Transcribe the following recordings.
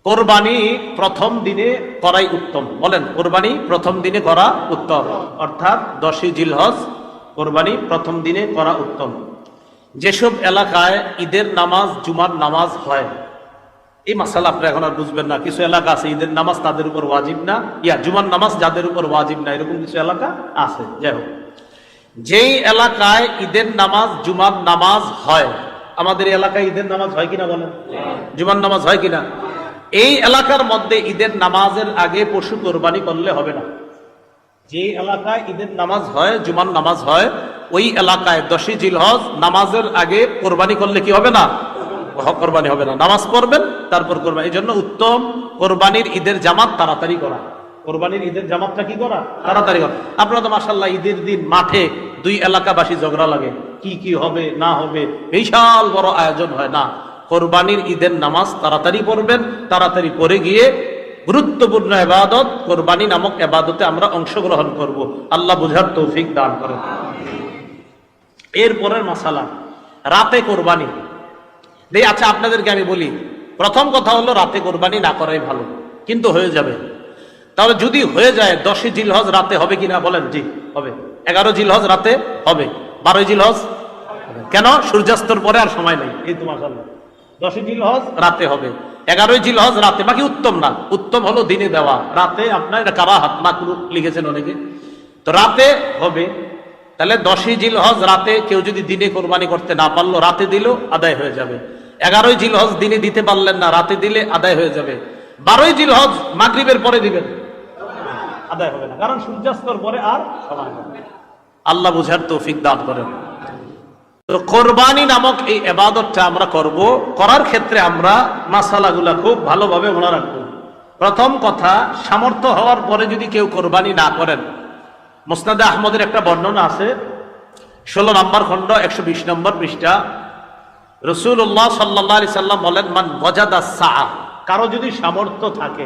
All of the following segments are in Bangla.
কোরবানি প্রথম দিনে করাই উত্তম। বলেন, কোরবানি প্রথম দিনে করা উত্তম, অর্থাৎ 10ই জিলহজ কোরবানি প্রথম দিনে করা উত্তম। যেসব এলাকায় ঈদের নামাজ জুমার নামাজ হয়, এই মাসালা আপনি এখন আর বুঝবেন না। কিছু এলাকা আছে ঈদের নামাজ তাদের উপর ওয়াজিব না, জুমার নামাজ যাদের উপর ওয়াজিব না, এরকম কিছু এলাকা আছে। যাই হোক, যেই এলাকায় ঈদের নামাজ জুমার নামাজ হয়, আমাদের এলাকায় ঈদের নামাজ হয় কিনা বলেন, জুমার নামাজ হয় কিনা, এই এলাকার মধ্যে ঈদের নামাজের আগে পশু কোরবানি করলে হবে না। যে এলাকায় ঈদের নামাজ হয় জুমার নামাজ হয়, ওই এলাকায় 10ই জিলহজ নামাজের আগে কোরবানি করলে কি হবে না, কোরবানি হবে না। নামাজ পড়বেন তারপর কোরবানি। এই জন্য উত্তম কোরবানির ঈদের জামাত তাড়াতাড়ি করা। কোরবানির ঈদের জামাতটা কি করা, তাড়াতাড়ি করা। আপনারা তো মাশাআল্লাহ ঈদের দিন মাঠে দুই এলাকাবাসী ঝগড়া লাগে, কি কি হবে না হবে, বিশাল বড় আয়োজন হয় না। কোরবানির ঈদের নামাজ তাড়াতাড়ি পড়বেন, তাড়াতাড়ি পড়ে গিয়ে গুরুত্বপূর্ণ ইবাদত কোরবানি নামক ইবাদতে আমরা অংশগ্রহণ করব। আল্লাহ বুঝার তৌফিক দান করেন। এরপরের মাসালা রাতে কোরবানি। আচ্ছা, আপনাদেরকে আমি বলি, প্রথম কথা হলো রাতে কোরবানি না করাই ভালো, কিন্তু হয়ে যাবে। তাহলে যদি হয়ে যায় 10ই জিলহজ রাতে হবে কিনা বলেন, জি হবে। 11 জিলহজ রাতে হবে, 12ই জিলহজ কেন, সূর্যাস্তর পরে আর সময় নেই। এই তো মাশাআল্লাহ, 10ই জিলহজ রাতে হবে, 11ই জিলহজ রাতে। বাকি উত্তম না, উত্তম হলো দিনে দেওয়া। রাতে আপনার এটা কারাহাত মাকরুহ লিখেছেন অনেকে, তো রাতে হবে। তাহলে 10ই জিলহজ রাতে কেউ যদি দিনে কোরবানি করতে না পারলো, রাতে দিল আদায় হয়ে যাবে। 11ই জিলহজ দিনে দিতে পারলেন না, রাতে দিলে আদায় হয়ে যাবে। 12ই জিলহজ মাগরিবের পরে দিবেন, আদায় হবে না, কারণ সূর্যাস্তর পরে আর সময় নেই। আল্লাহ বুঝার তৌফিক দান করেন। তো কোরবানি নামক এই ইবাদতটা আমরা করব, করার ক্ষেত্রে আমরা মাসালাগুলা খুব ভালোভাবে মনে রাখবো। প্রথম কথা, সামর্থ্য হওয়ার পরে যদি কেউ কোরবানি না করেন, মুসনাদে আহমদের একটা বর্ণনা আছে, 16 নম্বর খণ্ড 120 নম্বর পৃষ্ঠা। রাসূলুল্লাহ সাল্লাল্লাহু আলাইহি সাল্লাম বলেন, মান ওয়াজাদা সাআ, কারো যদি সামর্থ্য থাকে,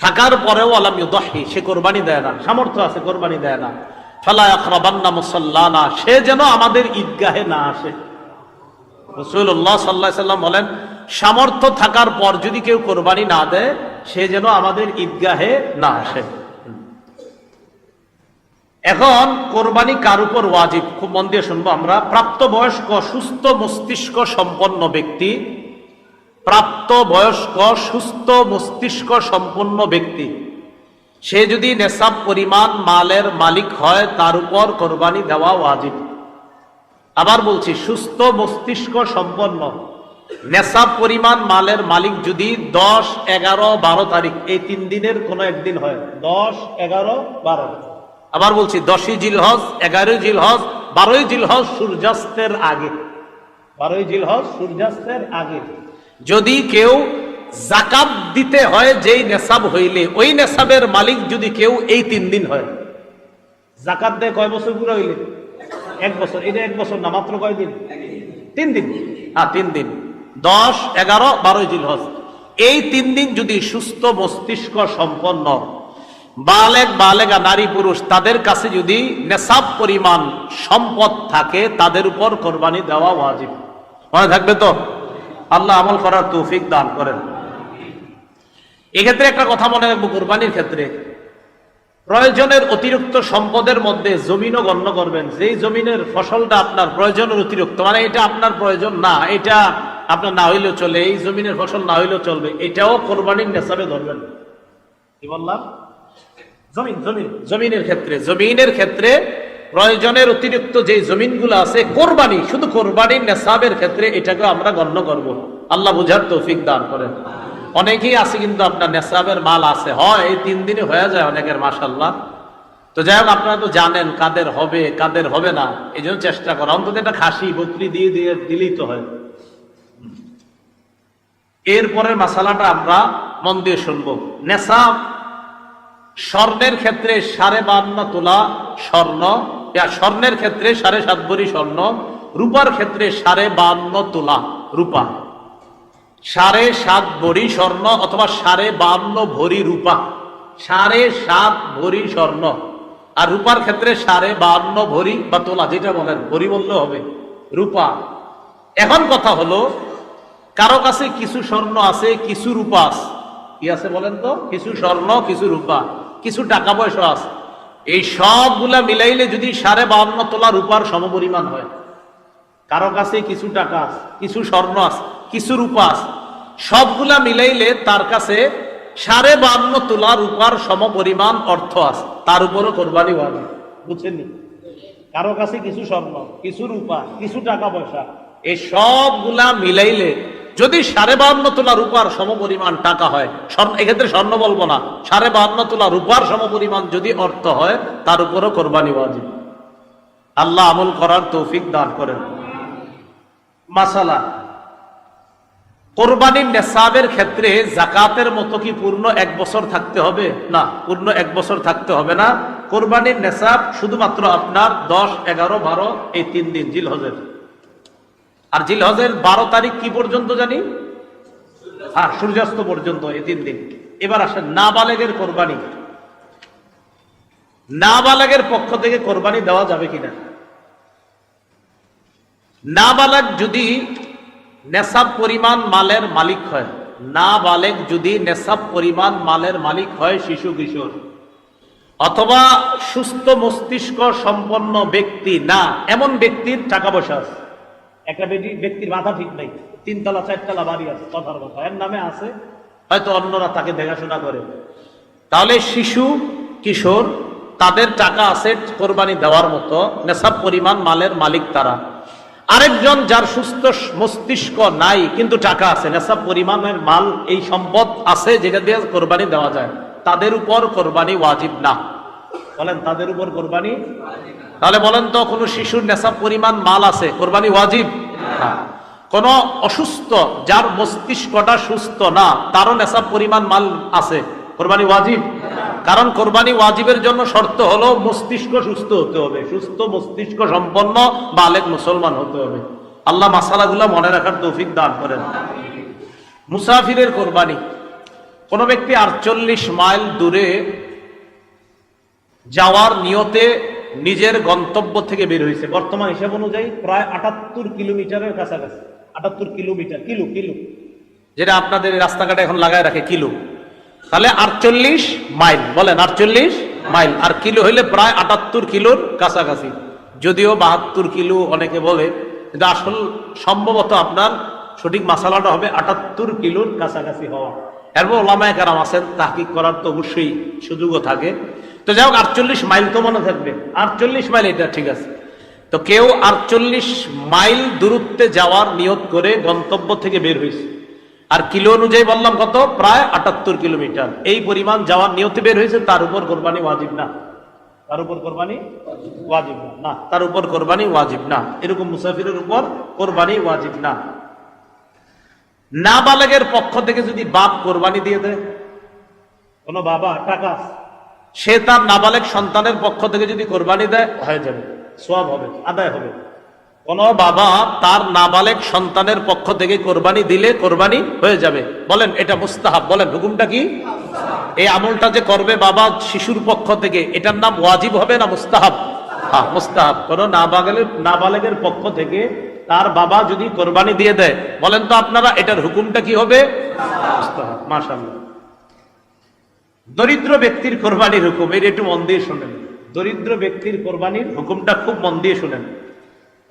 থাকার পরেও আলাম ইউদাহি, সে কোরবানি দেয় না, সামর্থ্য আছে কোরবানি দেয় না, ফালা ইয়াকরাবান্না মুসাল্লানা, সে যেন আমাদের ঈদগাহে না আসে। রাসূলুল্লাহ সাল্লাল্লাহু আলাইহি সাল্লাম বলেন, সামর্থ্য থাকার পর যদি কেউ কোরবানি না দেয়, সে যেন আমাদের ঈদগাহে না আসে। এখন কোরবানি কার উপর ওয়াজিব, খুব মন দিয়ে শুনবো আমরা। প্রাপ্তবয়স্ক সুস্থ মস্তিষ্ক সম্পন্ন ব্যক্তি, প্রাপ্তবয়স্ক সুস্থ মস্তিষ্ক সম্পন্ন ব্যক্তি, সে যদি নেশাব পরিমাণ মালের মালিক হয়, তার উপর কোরবানি দেওয়া ওয়াজিব। আবার বলছি, সুস্থ মস্তিষ্ক সম্পন্ন নেশাব পরিমাণ মালের মালিক যদি 10, 11, 12 তারিখ এই 3 দিনের কোন একদিন হয়, 10, 11, 12, আবার বলছি 10ই জিলহজ, 11ই জিলহজ, 12ই জিলহজ সূর্যাস্তের আগে, 12ই জিলহজ সূর্যাস্তের আগে যদি কেউ যাকাত দিতে হয়, যেই নেশাব হইলে ওই নেশাবের মালিক যদি কেউ এই 3 দিন হয়, যাকাত দেয় কয় বছর পুরো হইলে, 1 বছর। এটা 1 বছর না, মাত্র কয় দিন, 3 দিন। হ্যাঁ, 3 দিন, 10, 11, 12 জিলহজ, এই 3 দিন যদি সুস্থ মস্তিষ্ক সম্পন্ন বালেগা নারী পুরুষ, তাদের কাছে যদি নেশাব পরিমাণ সম্পদ থাকে, তাদের উপর কোরবানি দেওয়া ওয়াজিব। মনে থাকবে তো? আল্লাহ আমল করার তৌফিক দান করেন। এক্ষেত্রে একটা কথা মনে রাখবো, কোরবানির ক্ষেত্রে প্রয়োজনের অতিরিক্ত সম্পদের মধ্যে জমিনও গণ্য করবেন। যেই জমিনের ফসলটা আপনার প্রয়োজনের অতিরিক্ত, মানে এটা আপনার প্রয়োজন না, এটা আপনার না হইলেও চলে, এই জমিনের ফসল না হইলেও চলবে, এটাও কোরবানির নেশাবে ধরবেন। কি বললাম? জমিনের ক্ষেত্রে প্রয়োজনের অতিরিক্ত যে জমিনগুলো আছে, কোরবানি শুধু কোরবানির নেশাবের ক্ষেত্রে এটাকে আমরা গণ্য করব। আল্লাহ বুঝার তৌফিক দান করেন। অনেকেই আছে কিন্তু আপনার নেশাবের মাল আছে, হয় এই 3 দিনে হয়ে যায় অনেকের, মাশাআল্লাহ। তো যাই হোক, আপনারা তো জানেন কাদের হবে কাদের হবে না, এই জন্য চেষ্টা করা, অন্তত একটা খাসি বকরি দিয়ে দিলেই তো হয়। এরপরের মাসালাটা আমরা মন দিয়ে শুনবো। নেশাব স্বর্ণের ক্ষেত্রে 52.5 তোলা স্বর্ণ, স্বর্ণের ক্ষেত্রে 7.5 ভরি স্বর্ণ, রূপার ক্ষেত্রে 52.5 তোলা রূপা, 7.5 ভরি স্বর্ণ অথবা 52.5 ভরি রূপা, 7.5 ভরি স্বর্ণ, আর রূপার ক্ষেত্রে 52.5 ভরি বা তোলা, যেটা বলেন, ভরি বললে হবে, রূপা। এখন কথা হলো, কারো কাছে কিছু স্বর্ণ আছে, কিছু রূপা আছে, কি আছে বলেন তো? কিছু স্বর্ণ, কিছু রূপা, কিছু টাকা পয়সা আছে। এই সবগুলা মিলাইলে যদি 52.5 তোলা রূপার সমপরিমাণ হয়, কারো কাছে কিছু টাকা আছে, কিছু স্বর্ণ আছে, কিছু রূপা আছে, সবগুলা মিলাইলে তার কাছে 52.5 তোলা রূপার সমপরিমাণ অর্থ আছে, তার উপরও কোরবানি ওয়াজিব। বুঝছেননি? কারো কাছে কিছু স্বর্ণ, কিছু রূপা, কিছু টাকা পয়সা, এই সবগুলা মিলাইলে যদি 52.5 তোলা রূপার সমপরিমাণ টাকা হয়, এক্ষেত্রে স্বর্ণ বলবো না, 52.5 তোলা রূপার সমপরিমাণ যদি অর্থ হয়, তার উপরও কোরবানি ওয়াজিব। আল্লাহ আমল করার তৌফিক দান করেন। মাসালা, কোরবানির নেসাবের ক্ষেত্রে জাকাতের মতো কি পূর্ণ 1 বছর থাকতে হবে? না, পূর্ণ 1 বছর থাকতে হবে না। কোরবানির নেসাব শুধুমাত্র আপনার 10, 11, 12 এই 3 দিন জিলহজের। আর জিলহজের 12 তারিখ কি পর্যন্ত জানি? হ্যাঁ, সূর্যাস্ত পর্যন্ত, এই 3 দিন। এবার আসেন নাবালেগের কোরবানি। নাবালেগের পক্ষ থেকে কোরবানি দেওয়া যাবে কিনা? নাবালেগ যদি নেশাব পরিমাণ মালের মালিক হয়, নাবালেগ যদি নেশাব পরিমাণ মালের মালিক হয়, শিশু কিশোর অথবা সুস্থ মস্তিষ্ক সম্পন্ন ব্যক্তি না, এমন ব্যক্তির টাকা পয়সা আছে। একটা ব্যক্তির মাথা ঠিক নাই, 3 তলা 4 তলা বাড়ি আছে, কথার কথা, এর নামে আছে, হয়তো অন্যরা তাকে দেখাশোনা করে, তাহলে শিশু কিশোর তাদের টাকা আছে কোরবানি দেওয়ার মতো, নেশাব পরিমাণ মালের মালিক তারা। আরেকজন যার সুস্থ মস্তিষ্ক নাই কিন্তু টাকা আছে, নেশাব পরিমাণের মাল, এই সম্পদ আছে যেটা দিয়ে কোরবানি দেওয়া যায়, তাদের উপর কোরবানি ওয়াজিব না। বলেন তাদের উপর কোরবানি? তাহলে বলেন তো, কোন শিশুর নেশাব পরিমাণ মাল আছে, কোরবানি ওয়াজিব? কোন অসুস্থ যার মস্তিষ্কটা সুস্থ না, তারও নেশাব পরিমাণ মাল আছে, কোরবানি ওয়াজিব? কারণ কোরবানি ওয়াজিবের জন্য শর্ত হলো মস্তিষ্ক সুস্থ হতে হবে, সুস্থ মস্তিষ্ক সম্পন্ন বালেগ মুসলমান হতে হবে। আল্লাহ মাসালাগুলা মনে রাখার তৌফিক দান করেন। মুসাফিরের কোরবানি, কোন ব্যক্তি 48 মাইল দূরে যাওয়ার নিয়তে নিজের গন্তব্য থেকে বের হয়েছে, বর্তমান হিসাব অনুযায়ী প্রায় 78 কিলোমিটারের কাছাকাছি, 78 কিলোমিটার, কিলো, যেটা আপনাদের রাস্তাঘাটে এখন লাগায় রাখে কিলো, তাহলে 48 মাইল, বলেন 48 মাইল, আর কিলো হইলে প্রায় 78 কিলোর কাছাকাছি। যদিও 72 কিলো অনেকে বলে, কিন্তু আসল সম্ভবত আপনার সঠিক মাসালাটা হবে 78 কিলোর কাছাকাছি হওয়া। এরপর ওলামায়ে কেরাম আছেন, তাহকিক করার তো অবশ্যই সুযোগও থাকে। তো যাই হোক, 48 মাইল তো মনে থাকবে, 48 মাইল, এটা ঠিক আছে। তো কেউ 48 মাইল দূরত্বে যাওয়ার নিয়ত করে গন্তব্য থেকে বের হয়েছে, আর কিলো অনুযায়ী বললাম কত, প্রায় 78 কিলোমিটার, এই পরিমাণ যাওয়ার নিয়তে বের হয়েছে, তার উপর কোরবানি ওয়াজিব না, তার উপর কোরবানি ওয়াজিব না, তার উপর কোরবানি ওয়াজিব না। এরকম মুসাফিরের উপর কোরবানি ওয়াজিব না। নাবালেগের পক্ষ থেকে যদি বাপ কোরবানি দিয়ে দেয়, কোন বাবা টাকা, সে তার নাবালেগ সন্তানের পক্ষ থেকে যদি কোরবানি দেয়, হয়ে যাবে, সওয়াব হবে, আদায় হবে। কোন বাবা তার নাবালেগ সন্তানের পক্ষ থেকে কোরবানি দিলে কোরবানি হয়ে যাবে। বলেন এটা মুস্তাহাব, বলেন হুকুমটা কি? এই আমলটা যে করবে বাবা শিশুর পক্ষ থেকে, এটার নাম ওয়াজিব হবে না মুস্তাহাব? হ্যাঁ, মুস্তাহাব। কোন নাবালেগের পক্ষ থেকে তার বাবা যদি কোরবানি দিয়ে দেয়, বলেন তো আপনারা এটার হুকুমটা কি হবে? মুস্তাহাব। মাশাআল্লাহ। দরিদ্র ব্যক্তির কোরবানির হুকুম, এটা একটু মন দিয়ে শুনেন। দরিদ্র ব্যক্তির কোরবানির হুকুমটা খুব মন দিয়ে শুনেন।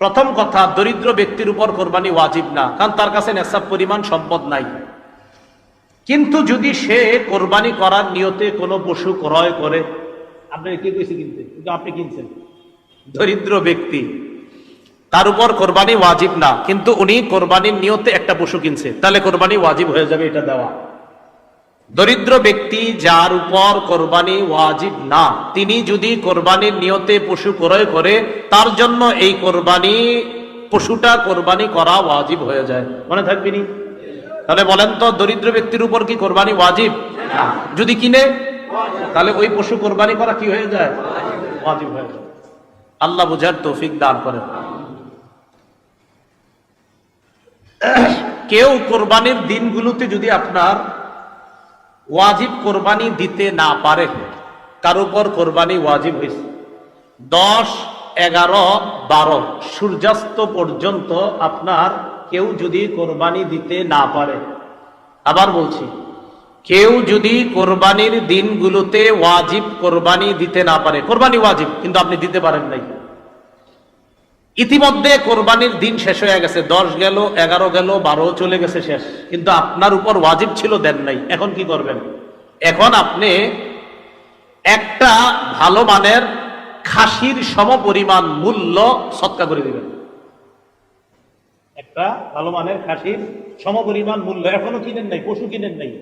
প্রথম কথা, দরিদ্র ব্যক্তির উপর কোরবানি ওয়াজিব না, কারণ তার কাছে নেশাব পরিমাণ সম্পদ নাই। কিন্তু যদি সে কোরবানি করার নিয়তে কোনো পশু ক্রয় করে, আপনি কে কইছে কিনতে, কিন্তু আপনি কিনছেন, দরিদ্র ব্যক্তি, তার উপর কোরবানি ওয়াজিব না, কিন্তু উনি কোরবানির নিয়তে একটা পশু কিনছে, তাহলে কোরবানি ওয়াজিব হয়ে যাবে এটা দেওয়া। দরিদ্র ব্যক্তি যার উপর কোরবানি ওয়াজিব না, তিনি যদি কোরবানির নিয়তে পশু ক্রয় করে, তার জন্য এই কোরবানি পশুটা কোরবানি করা ওয়াজিব হয়ে যায়। মনে থাকবেনি? তাহলে বলেন তো, দরিদ্র ব্যক্তির উপর কি কোরবানি ওয়াজিব? যদি কিনে, তাহলে ওই পশু কোরবানি করা কি হয়ে যায়? ওয়াজিব হয়ে যায়। আল্লাহ বুঝার তৌফিক দান করেন। কেউ কোরবানির দিনগুলোতে যদি আপনার ওয়াজিব কোরবানি দিতে না পারে, কার উপর কোরবানি ওয়াজিব হয়েছে, 10, 11, 12 সূর্যাস্ত পর্যন্ত আপনার কেউ যদি কোরবানি দিতে না পারে, আবার বলছি, কেউ যদি কোরবানির দিনগুলোতে ওয়াজিব কোরবানি দিতে না পারে, কোরবানি ওয়াজিব কিন্তু আপনি দিতে পারেন নাই, ইতিমধ্যে কোরবানির দিন শেষ হয়ে গেছে, 10 গেল, 11 গেল, 12 চলে গেছে শেষ, কিন্তু আপনার উপর ওয়াজিব ছিল, দেন নাই, এখন কি করবেন? এখন আপনি একটা ভালো মানের খাসির সমপরিমাণ মূল্য সদকা করে দিবেন। একটা ভালো মানের খাসির সমপরিমাণ মূল্য, এখনো কিনেন নাই, পশু কিনেন নাই।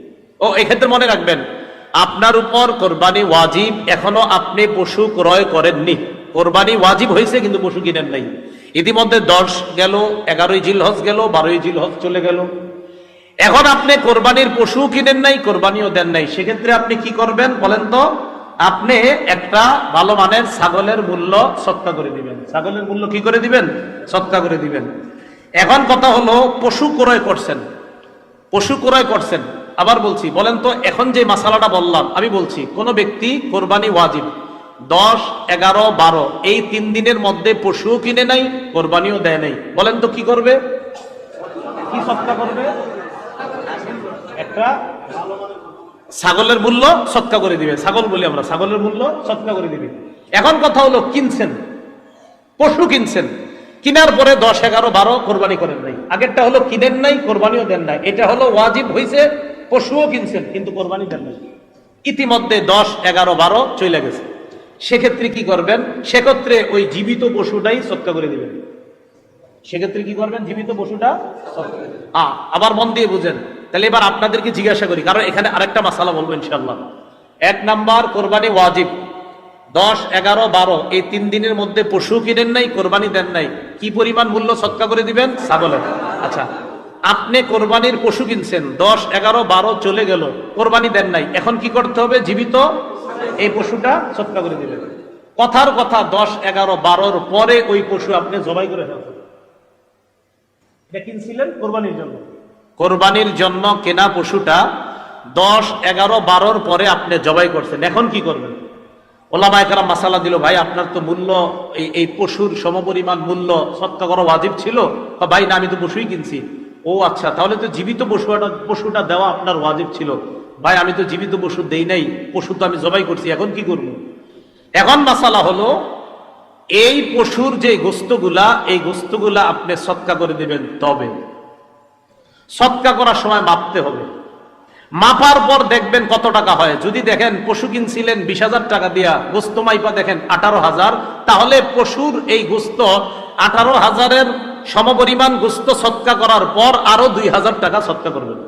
ও এক্ষেত্রে মনে রাখবেন, আপনার উপর কোরবানি ওয়াজিব, এখনো আপনি পশু ক্রয় করেননি। কোরবানি ওয়াজিব হয়েছে কিন্তু পশু কিনেন নাই। ইতিমধ্যে 10 গেল, 11ই জিলহজ গেল, 12ই জিলহজ চলে গেল, এখন আপনি কোরবানির পশু কিনেন নাই, কোরবানিও দেন নাই। সেক্ষেত্রে আপনি কি করবেন বলেন তো? আপনি একটা ভালো মানের ছাগলের মূল্য সদকা করে দিবেন। ছাগলের মূল্য কি করে দিবেন? সদকা করে দিবেন। এখন কথা হলো, পশু ক্রয় করছেন, পশু ক্রয় করছেন, আবার বলছি, বলেন তো এখন যে মাসালাটা বললাম, আমি বলছি কোন ব্যক্তি কোরবানি ওয়াজিব 10, 11, 12 এই 3 দিনের মধ্যে পশুও কিনে নাই, কোরবানিও দেয় নাই, বলেন তো কি করবে? কি সদকা করবে? একটা ছাগলের মূল্য সদকা করে দিবে। ছাগল বলি আমরা, ছাগলের মূল্য সদকা করে দিবে। এখন কথা হলো, কিনছেন, পশু কিনছেন, কিনার পরে 10, 11, 12 কোরবানি করেন নাই। আগেরটা হলো কিনেন নাই, কোরবানিও দেন নাই। এটা হলো ওয়াজিব হয়েছে, পশুও কিনছেন কিন্তু কোরবানি দেন নাই। ইতিমধ্যে 10, 11, 12 চলে গেছে। সেক্ষেত্রে কি করবেন? সেক্ষেত্রে ওই জীবিত পশুটাই সদকা করে দিবেন। সেক্ষেত্রে কি করবেন? জীবিত পশুটা। আবার মন দিয়ে বুঝেন। তাহলে এবার আপনাদেরকে জিজ্ঞাসা করি, কারণ এখানে আরেকটা মাসালা বলবো ইনশাআল্লাহ। 1 নাম্বার, কোরবানি ওয়াজিব 10, 11, 12 এই 3 দিনের মধ্যে পশু কিনেন নাই, কোরবানি দেন নাই, কি পরিমাণ মূল্য সদকা করে দিবেন? ছাগলের। আচ্ছা, আপনি কোরবানির পশু কিনছেন, 10, 11, 12 চলে গেল, কোরবানি দেন নাই, এখন কি করতে হবে? জীবিত এই পশুটা সদকা করে দিবেন। কথার কথা, 10, 11, 12 পরে ওই পশু আপনি জবাই করে ফেলছেন। এটা কিনছিলেন কোরবানির জন্য, কোরবানির জন্য কেনা পশুটা 10, 11, 12 পরে আপনি জবাই করছেন, এখন কি করবেন? ওলামায়ে কেরাম মাসালা দিল, ভাই আপনার তো মূল্য এই পশুর সমপরিমাণ মূল্য সদকা করা ওয়াজিব ছিল। ভাই না, আমি তো পশুই কিনছি। ও আচ্ছা, তাহলে তো জীবিত পশুটা দেওয়া আপনার ওয়াজিব ছিল। ভাই আমি তো জীবিত পশু দেই নাই, পশু তো আমি জবাই করছি, এখন কি করব? এখন মাসালা হলো, এই পশুর যে গোস্তগুলা, এই গোস্তগুলা আপনি সদকা করে দিবেন। তবে সদকা করার সময় মাপতে হবে। মাপার পর দেখবেন কত টাকা হয়। যদি দেখেন পশু কিনছিলেন 20,000 টাকা দিয়া, গোস্ত মাইপা দেখেন 18,000, তাহলে পশুর এই গোস্ত 18,000-এর সমপরিমাণ গোস্ত সদকা করার পর আরো 2,000 টাকা সদকা করবেন।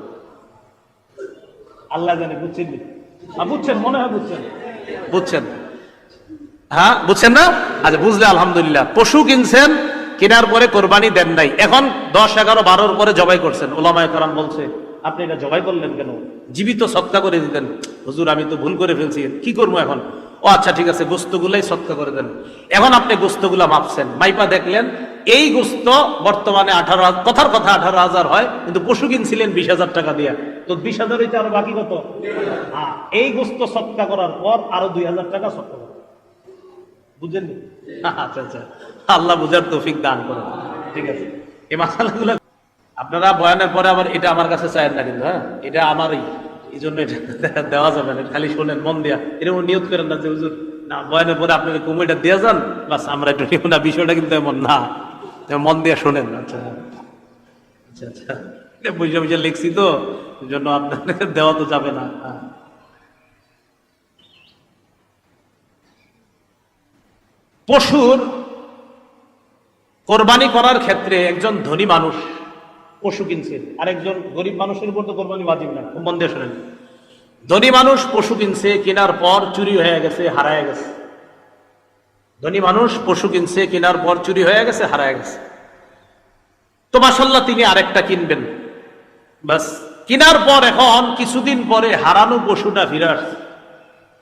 আল্লাহ জানে, বুঝছেন? বুঝছেন, মনে হয় বুঝছেন। বুঝছেন? হ্যাঁ, বুঝছেন না? আচ্ছা, বুঝলে আলহামদুলিল্লাহ। পশু কিনছেন, কেনার পরে কোরবানি দেন নাই, এখন 10, 11, 12 পরে জবাই করছেন। ওলামায়ে কেরাম বলছে, আপনি এটা জবাই করলেন কেন? জীবিত সদকা করে দিতেন। হুজুর আমি তো ভুল করে ফেলছি, কি করবো এখন? ও আচ্ছা ঠিক আছে, গোস্তগুলাই সদকা করে দেন। এখন আপনি গোস্তগুলা মাপছেন, মাইপা দেখলেন এই গোস্ত বর্তমানে 18,000, কথার কথা 18,000 হয়, কিন্তু পশু কিনছিলেন 20,000 টাকা দিয়া, তো 20,000 হইতে আরো বাকি কত? এই গোস্ত সদকা করার পর আরো 2,000 টাকা সদকা করেন। বুঝলেন? আচ্ছা আচ্ছা, আল্লাহ বুঝার তৌফিক দান করেন। ঠিক আছে, এই মাসালাগুলো আপনারা বয়ানের পরে আবার এটা আমার কাছে চায়েন না কিন্তু। হ্যাঁ, এটা আমারই, এই জন্য এটা দেওয়া যাবে না। খালি শোনেন মন দিয়া, এরকম নিয়ত করেন না যে হুজুর না বয়ানের পরে আপনাকে কমিটা দিয়ে যান, বাস আমরা একটু নিব না, বিষয়টা কিন্তু এমন না। মন দিয়া শোনেন। আচ্ছা আচ্ছা আচ্ছা, বুঝে বুঝে লিখছি তো, এই জন্য আপনাদের দেওয়া তো যাবে না। পশুর কোরবানি করার ক্ষেত্রে একজন ধনী মানুষ পশু কিনছে, আর একজন গরিব মানুষের উপর তো কোরবানি ওয়াজিব না। মন দিয়ে শোনেন, ধনী মানুষ পশু কিনছে, কেনার পর চুরি হয়ে গেছে, হারায় গেছে। ধনী মানুষ পশু কিনছে, কেনার পর চুরি হয়ে গেছে, হারায় গেছে। তো মাশাআল্লাহ তিনি আরেকটা কিনবেন, বাস কেনার পর এখন কিছুদিন পরে হারানো পশুটা ফিরে আসছে,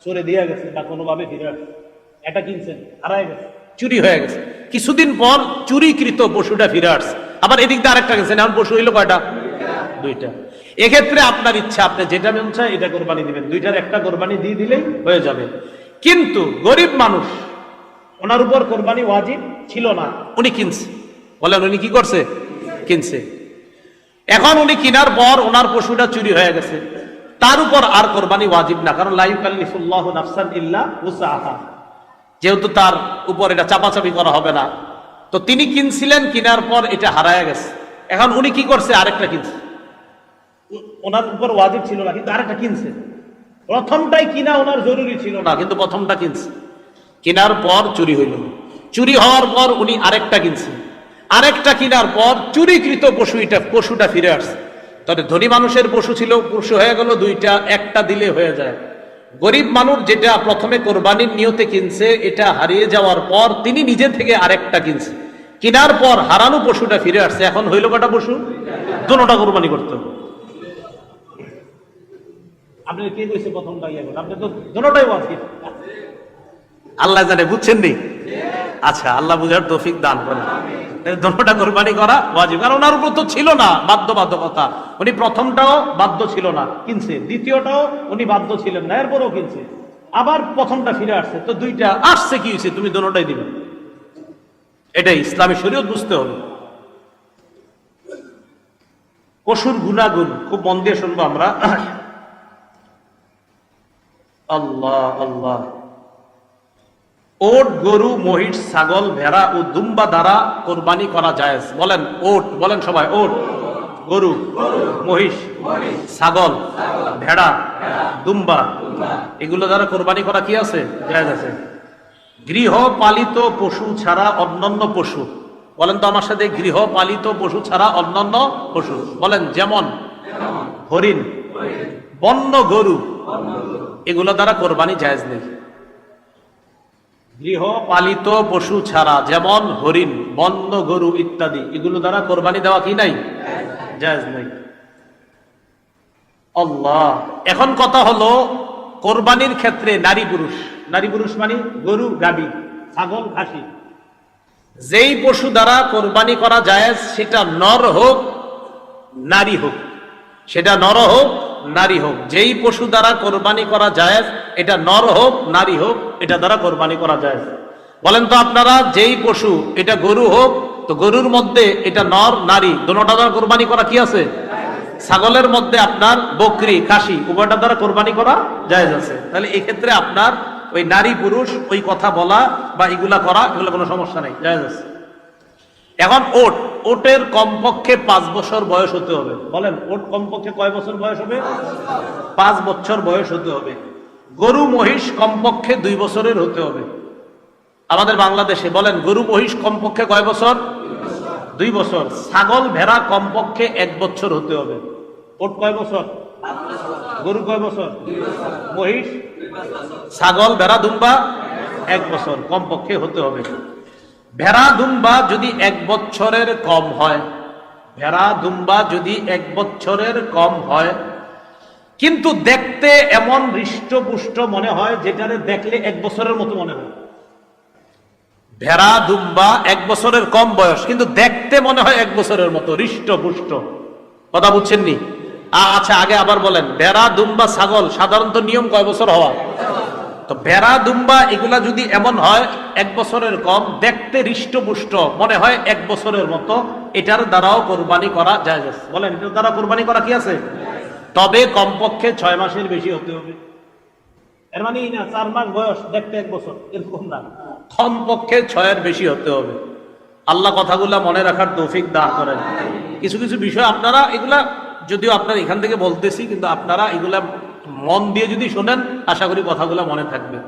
চোরে দিয়ে গেছে বা কোনোভাবে ফিরে আসছে। এটা কিনছেন, হারায় গেছে, চুরি হয়ে গেছে। কিছুদিন পর চুরিকৃত পশুটা ফিরে আসছে, আবার এদিক দিয়ে আরেকটা গেছেন, এখন পশু হইলো কয়টা? 2টা। এক্ষেত্রে আপনার ইচ্ছা, আপনি যেটা মন চায় এটা কোরবানি দিবেন, 2টার একটা কোরবানি দিয়ে দিলেই হয়ে যাবে। কিন্তু গরিব মানুষ, ওনার উপর কোরবানি ওয়াজিব ছিল না, উনি কিনছে। বলেন উনি কি করছে? কিনছে। এখন উনি কেনার পর ওনার পশুটা চুরি হয়ে গেছে, তার উপর আর কোরবানি ওয়াজিব না, কারণ লা ইউকাল্লিফুল্লাহু নাফসান ইল্লা উসআহা, যেহেতু তার উপর এটা চাপাচাপি করা হবে না। তো তিনি কিনছিলেন, কিনার পর এটা হারায় গেছে, এখন উনি কি করছে, আরেকটা কিনছে। ওনার উপর ওয়াজিব ছিল না, কিন্তু আরেকটা কিনছে। প্রথমটাই কিনা ওনার জরুরি ছিল না, কিন্তু প্রথমটা কিনছে। কেনার পর চুরি হইল, চুরি হওয়ার পর উনি আরেকটা কিনছেন, আরেকটা কেনার পর চুরিকৃত পশুটা ফিরে আসছে। তবে ধনী মানুষের পশু ছিল, পশু হয়ে গেল দুইটা, একটা দিলে হয়ে যায়। গরিব মানুষ যেটা প্রথমে কোরবানির নিয়তে কিনছে, এটা হারিয়ে যাওয়ার পর তিনি নিজে থেকে আরেকটা কিনছে, কেনার পর হারানো পশুটা ফিরে আসছে। এখন হইল কটা পশু? দুটোটা কোরবানি করতে হবে। আপনি কে কইছে প্রথমটা ইয়ে করেন? আপনি তো দুটোটাই ওয়াজিব। আল্লাহ জানে, বুঝছেন নি? আচ্ছা, আল্লাহ বুঝার তৌফিক দান করেন। দুটোটা কোরবানি করা ওয়াজিব, কারণ ওনার উপর তো ছিল না বাধ্যবাধকতা। উনি প্রথমটাও বাধ্য ছিল না, কিনছে। দ্বিতীয়টাও উনি বাধ্য ছিলেন না, এরপরও কিনছে। আবার প্রথমটা ফিরে আসছে, তো দুইটা আসছে, কি হয়েছে? তুমি দুটোটাই দিবে। এটাই ইসলামী শরীয়ত, বুঝতে হবে। পশুর গুণাগুণ খুব মন দিয়ে শুনবো আমরা। আল্লাহ আল্লাহ। ওট, গরু, মহিষ, ছাগল, ভেড়া ও দুম্বা দ্বারা কোরবানি করা জায়েজ। বলেন ওট, বলেন সবাই ওট। গরু, মহিষ, ছাগল, ভেড়া, দুম্বা, এগুলো দ্বারা কোরবানি করা কি আছে? জায়েজ আছে। গৃহপালিত পশু ছাড়া অন্যান্য পশু, বলেন তো আমার সাথে, গৃহপালিত পশু ছাড়া অন্যান্য পশু। বলেন, যেমন হরিণ, বন্য গরু, এগুলো দ্বারা কোরবানি জায়েজ নেই। গৃহপালিত পশু ছাড়া, যেমন হরিণ, বন্য গরু ইত্যাদি, এগুলো দ্বারা কোরবানি দেওয়া কি নাই? জায়েজ নাই। আল্লাহ। এখন কথা হলো, কোরবানির ক্ষেত্রে নারী পুরুষ, নারী পুরুষ মানে গরু, গাভী, ছাগল, খাসি, যেই পশু দ্বারা কোরবানি করা জায়েজ, সেটা নর হোক নারী হোক, সেটা নর হোক নারী হোক, যেই পশু দ্বারা কোরবানি করা জায়েজ, এটা নর হোক নারী হোক, এটা দ্বারা কোরবানি করা জায়েজ। বলেন তো আপনারা, যেই পশু, এটা গরু হোক, তো গরুর মধ্যে এটা নর নারী দুটোটা দ্বারা কোরবানি করা কি আছে? ছাগলের মধ্যে আপনার বকরি, খাসি, উভয়টা দ্বারা কোরবানি করা জায়েজ আছে। তাহলে এই ক্ষেত্রে আপনার ওই নারী পুরুষ ওই কথা বলা বা এগুলা করা, এগুলো কোনো সমস্যা নেই, জায়েজ আছে। এখন ওট, ওটের কমপক্ষে 5 বছর বয়স হতে হবে। বলেন, ওট কমপক্ষে কয় বছর বয়স হবে? 5 বছর বয়স হতে হবে। গরু, মহিষ কমপক্ষে 2 বছরের হতে হবে আমাদের বাংলাদেশে। বলেন, গরু, মহিষ কমপক্ষে কয় বছর? 2 বছর। ছাগল, ভেড়া কমপক্ষে 1 বছর হতে হবে। ওট কয় বছর? গরু কয় বছর? মহিষ, ছাগল, ভেড়া, দুম্বা 1 বছর কমপক্ষে হতে হবে। ভেড়া, দুম্বা যদি 1 বছরের কম হয়, ভেড়া, দুম্বা যদি 1 বছরের কম হয়, কিন্তু দেখতে এমন হৃষ্টপুষ্ট মনে হয়, যেটারে দেখলে 1 বছরের মতো মনে হয়। ভেড়া, দুম্বা 1 বছরের কম বয়স, কিন্তু দেখতে মনে হয় 1 বছরের মতো, হৃষ্টপুষ্ট। কথা বুঝছেননি? আচ্ছা, আগে আবার বলেন, ভেড়া, দুম্বা, ছাগল সাধারণত নিয়ম কয় বছর হওয়া? তো ভেড়া, দুম্বা এগুলা যদি এমন হয় 1 বছরের কম, দেখতে হৃষ্টপুষ্ট মনে হয় 1 বছরের মতো, এটার দ্বারাও কোরবানি করা জায়েজ আছে। বলেন, এটার দ্বারা কোরবানি করা কি আছে? তবে কমপক্ষে 6 মাসের বেশি হতে হবে। এর মানে 4 মাস বয়স দেখতে 1 বছর, এরকম না, কমপক্ষে 6 এর বেশি হতে হবে। আল্লাহ কথাগুলা মনে রাখার তৌফিক দান করেন। কিছু কিছু বিষয় আপনারা, এগুলা যদিও আপনারা এখান থেকে বলতেছি, কিন্তু আপনারা এগুলা মন দিয়ে যদি শোনেন, আশা করি কথাগুলো মনে থাকবে।